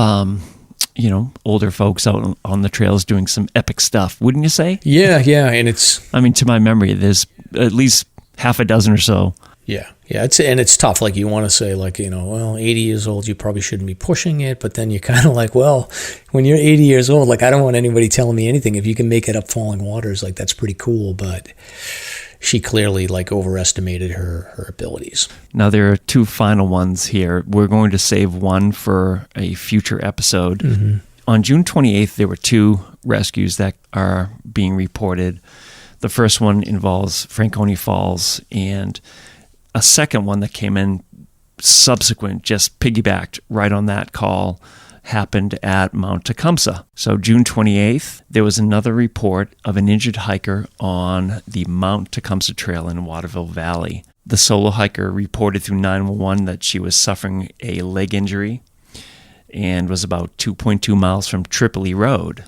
older folks out on the trails doing some epic stuff, wouldn't you say? Yeah, and it's... I mean, to my memory, there's at least half a dozen or so. Yeah. It's tough. Like, you want to say, like, well, 80 years old, you probably shouldn't be pushing it. But then you're kind of like, well, when you're 80 years old, like, I don't want anybody telling me anything. If you can make it up falling waters, like, that's pretty cool. But she clearly, like, overestimated her abilities. Now, there are two final ones here. We're going to save one for a future episode. Mm-hmm. On June 28th, there were 2 rescues that are being reported. The first one involves Franconia Falls, and a second one that came in subsequent, just piggybacked right on that call, happened at Mount Tecumseh. So June 28th, there was another report of an injured hiker on the Mount Tecumseh Trail in Waterville Valley. The solo hiker reported through 911 that she was suffering a leg injury and was about 2.2 miles from Tripoli Road,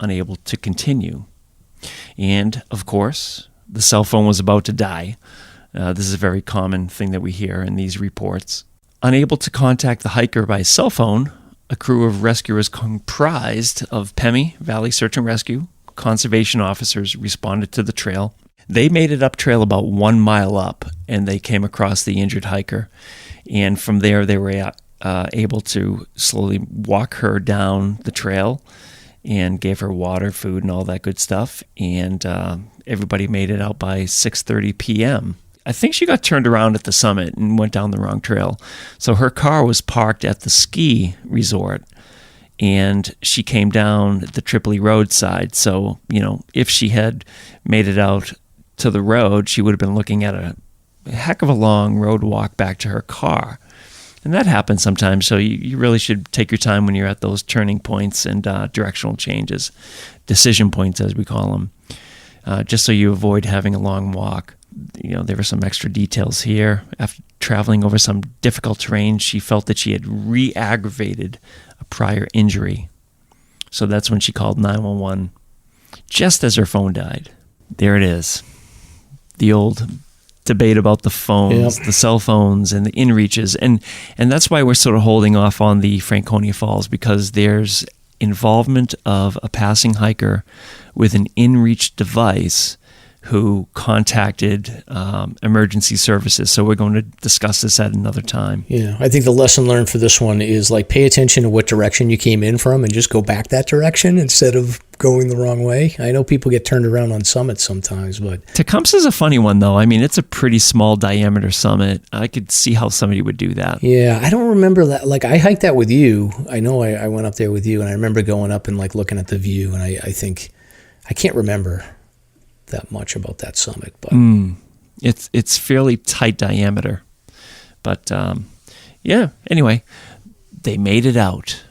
unable to continue. And, of course, the cell phone was about to die. This is a very common thing that we hear in these reports. Unable to contact the hiker by cell phone, a crew of rescuers comprised of PEMI, Valley Search and Rescue, conservation officers responded to the trail. They made it up trail about 1 mile up, and they came across the injured hiker. And from there, they were able to slowly walk her down the trail and gave her water, food, and all that good stuff. And everybody made it out by 6:30 p.m. I think she got turned around at the summit and went down the wrong trail. So her car was parked at the ski resort, and she came down the Tripoli Road side. So, if she had made it out to the road, she would have been looking at a heck of a long road walk back to her car. And that happens sometimes, so you really should take your time when you're at those turning points and directional changes, decision points as we call them, just so you avoid having a long walk. There were some extra details here. After traveling over some difficult terrain, she felt that she had re-aggravated a prior injury. So that's when she called 911, just as her phone died. There it is. The old debate about the phones, the cell phones, and the inReaches. And that's why we're sort of holding off on the Franconia Falls, because there's involvement of a passing hiker with an inReach device who contacted emergency services. So we're going to discuss this at another time. Yeah, I think the lesson learned for this one is, like, pay attention to what direction you came in from and just go back that direction instead of going the wrong way. I know people get turned around on summits sometimes, but... Tecumseh's a funny one, though. I mean, it's a pretty small diameter summit. I could see how somebody would do that. Yeah, I don't remember that. Like, I hiked that with you. I know I went up there with you, and I remember going up and, like, looking at the view, and I think... I can't remember that much about that summit, but it's fairly tight diameter, but anyway, they made it out.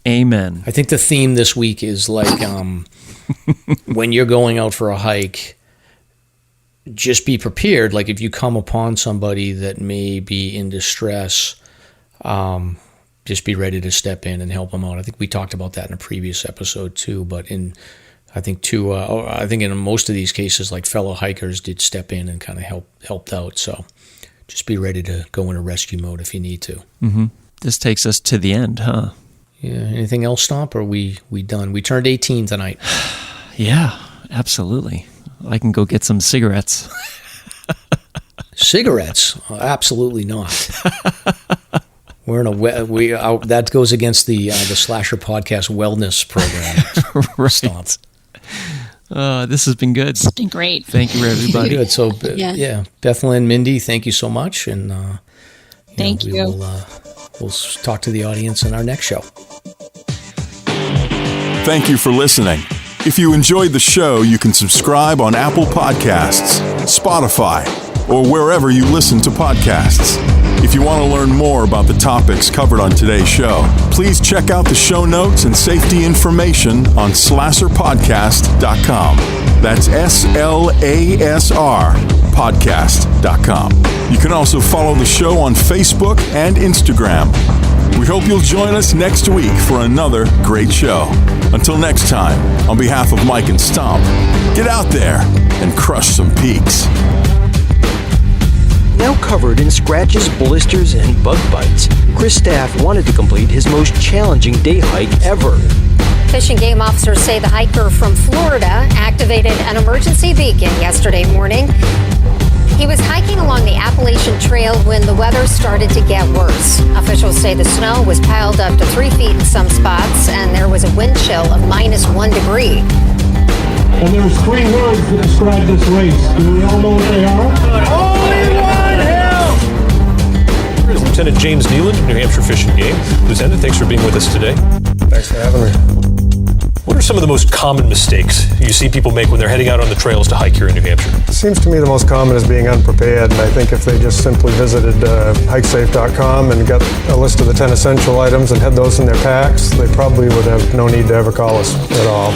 Amen. I think the theme this week is, like, when you're going out for a hike, just be prepared. Like, if you come upon somebody that may be in distress, just be ready to step in and help them out. I think we talked about that in a previous episode too, but I think in most of these cases, like, fellow hikers did step in and kind of helped out. So just be ready to go into rescue mode if you need to. Mm-hmm. This takes us to the end, huh? Yeah. Anything else, Stomp? Or are we done? We turned 18 tonight. Yeah, absolutely. I can go get some cigarettes. Cigarettes? Absolutely not. We're in that goes against the SLASR podcast wellness program. Right. Stomp. This has been good. It's been great. Thank you, everybody. Good. So, Bethlynn, Mindy, thank you so much. And thank you. We'll talk to the audience in our next show. Thank you for listening. If you enjoyed the show, you can subscribe on Apple Podcasts, Spotify, or wherever you listen to podcasts. If you want to learn more about the topics covered on today's show, please check out the show notes and safety information on SLASRpodcast.com. That's SLASR podcast.com. You can also follow the show on Facebook and Instagram. We hope you'll join us next week for another great show. Until next time, on behalf of Mike and Stomp, get out there and crush some peaks. Now covered in scratches, blisters, and bug bites, Chris Staff wanted to complete his most challenging day hike ever. Fish and Game officers say the hiker from Florida activated an emergency beacon yesterday morning. He was hiking along the Appalachian Trail when the weather started to get worse. Officials say the snow was piled up to 3 feet in some spots, and there was a wind chill of -1 degree. And there's 3 words that describe this race. Do we all know what they are? Only one hill! Lieutenant James Neeland, New Hampshire Fish and Game. Lieutenant, thanks for being with us today. Thanks for having me. What are some of the most common mistakes you see people make when they're heading out on the trails to hike here in New Hampshire? It seems to me the most common is being unprepared, and I think if they just simply visited hikesafe.com and got a list of the 10 essential items and had those in their packs, they probably would have no need to ever call us at all.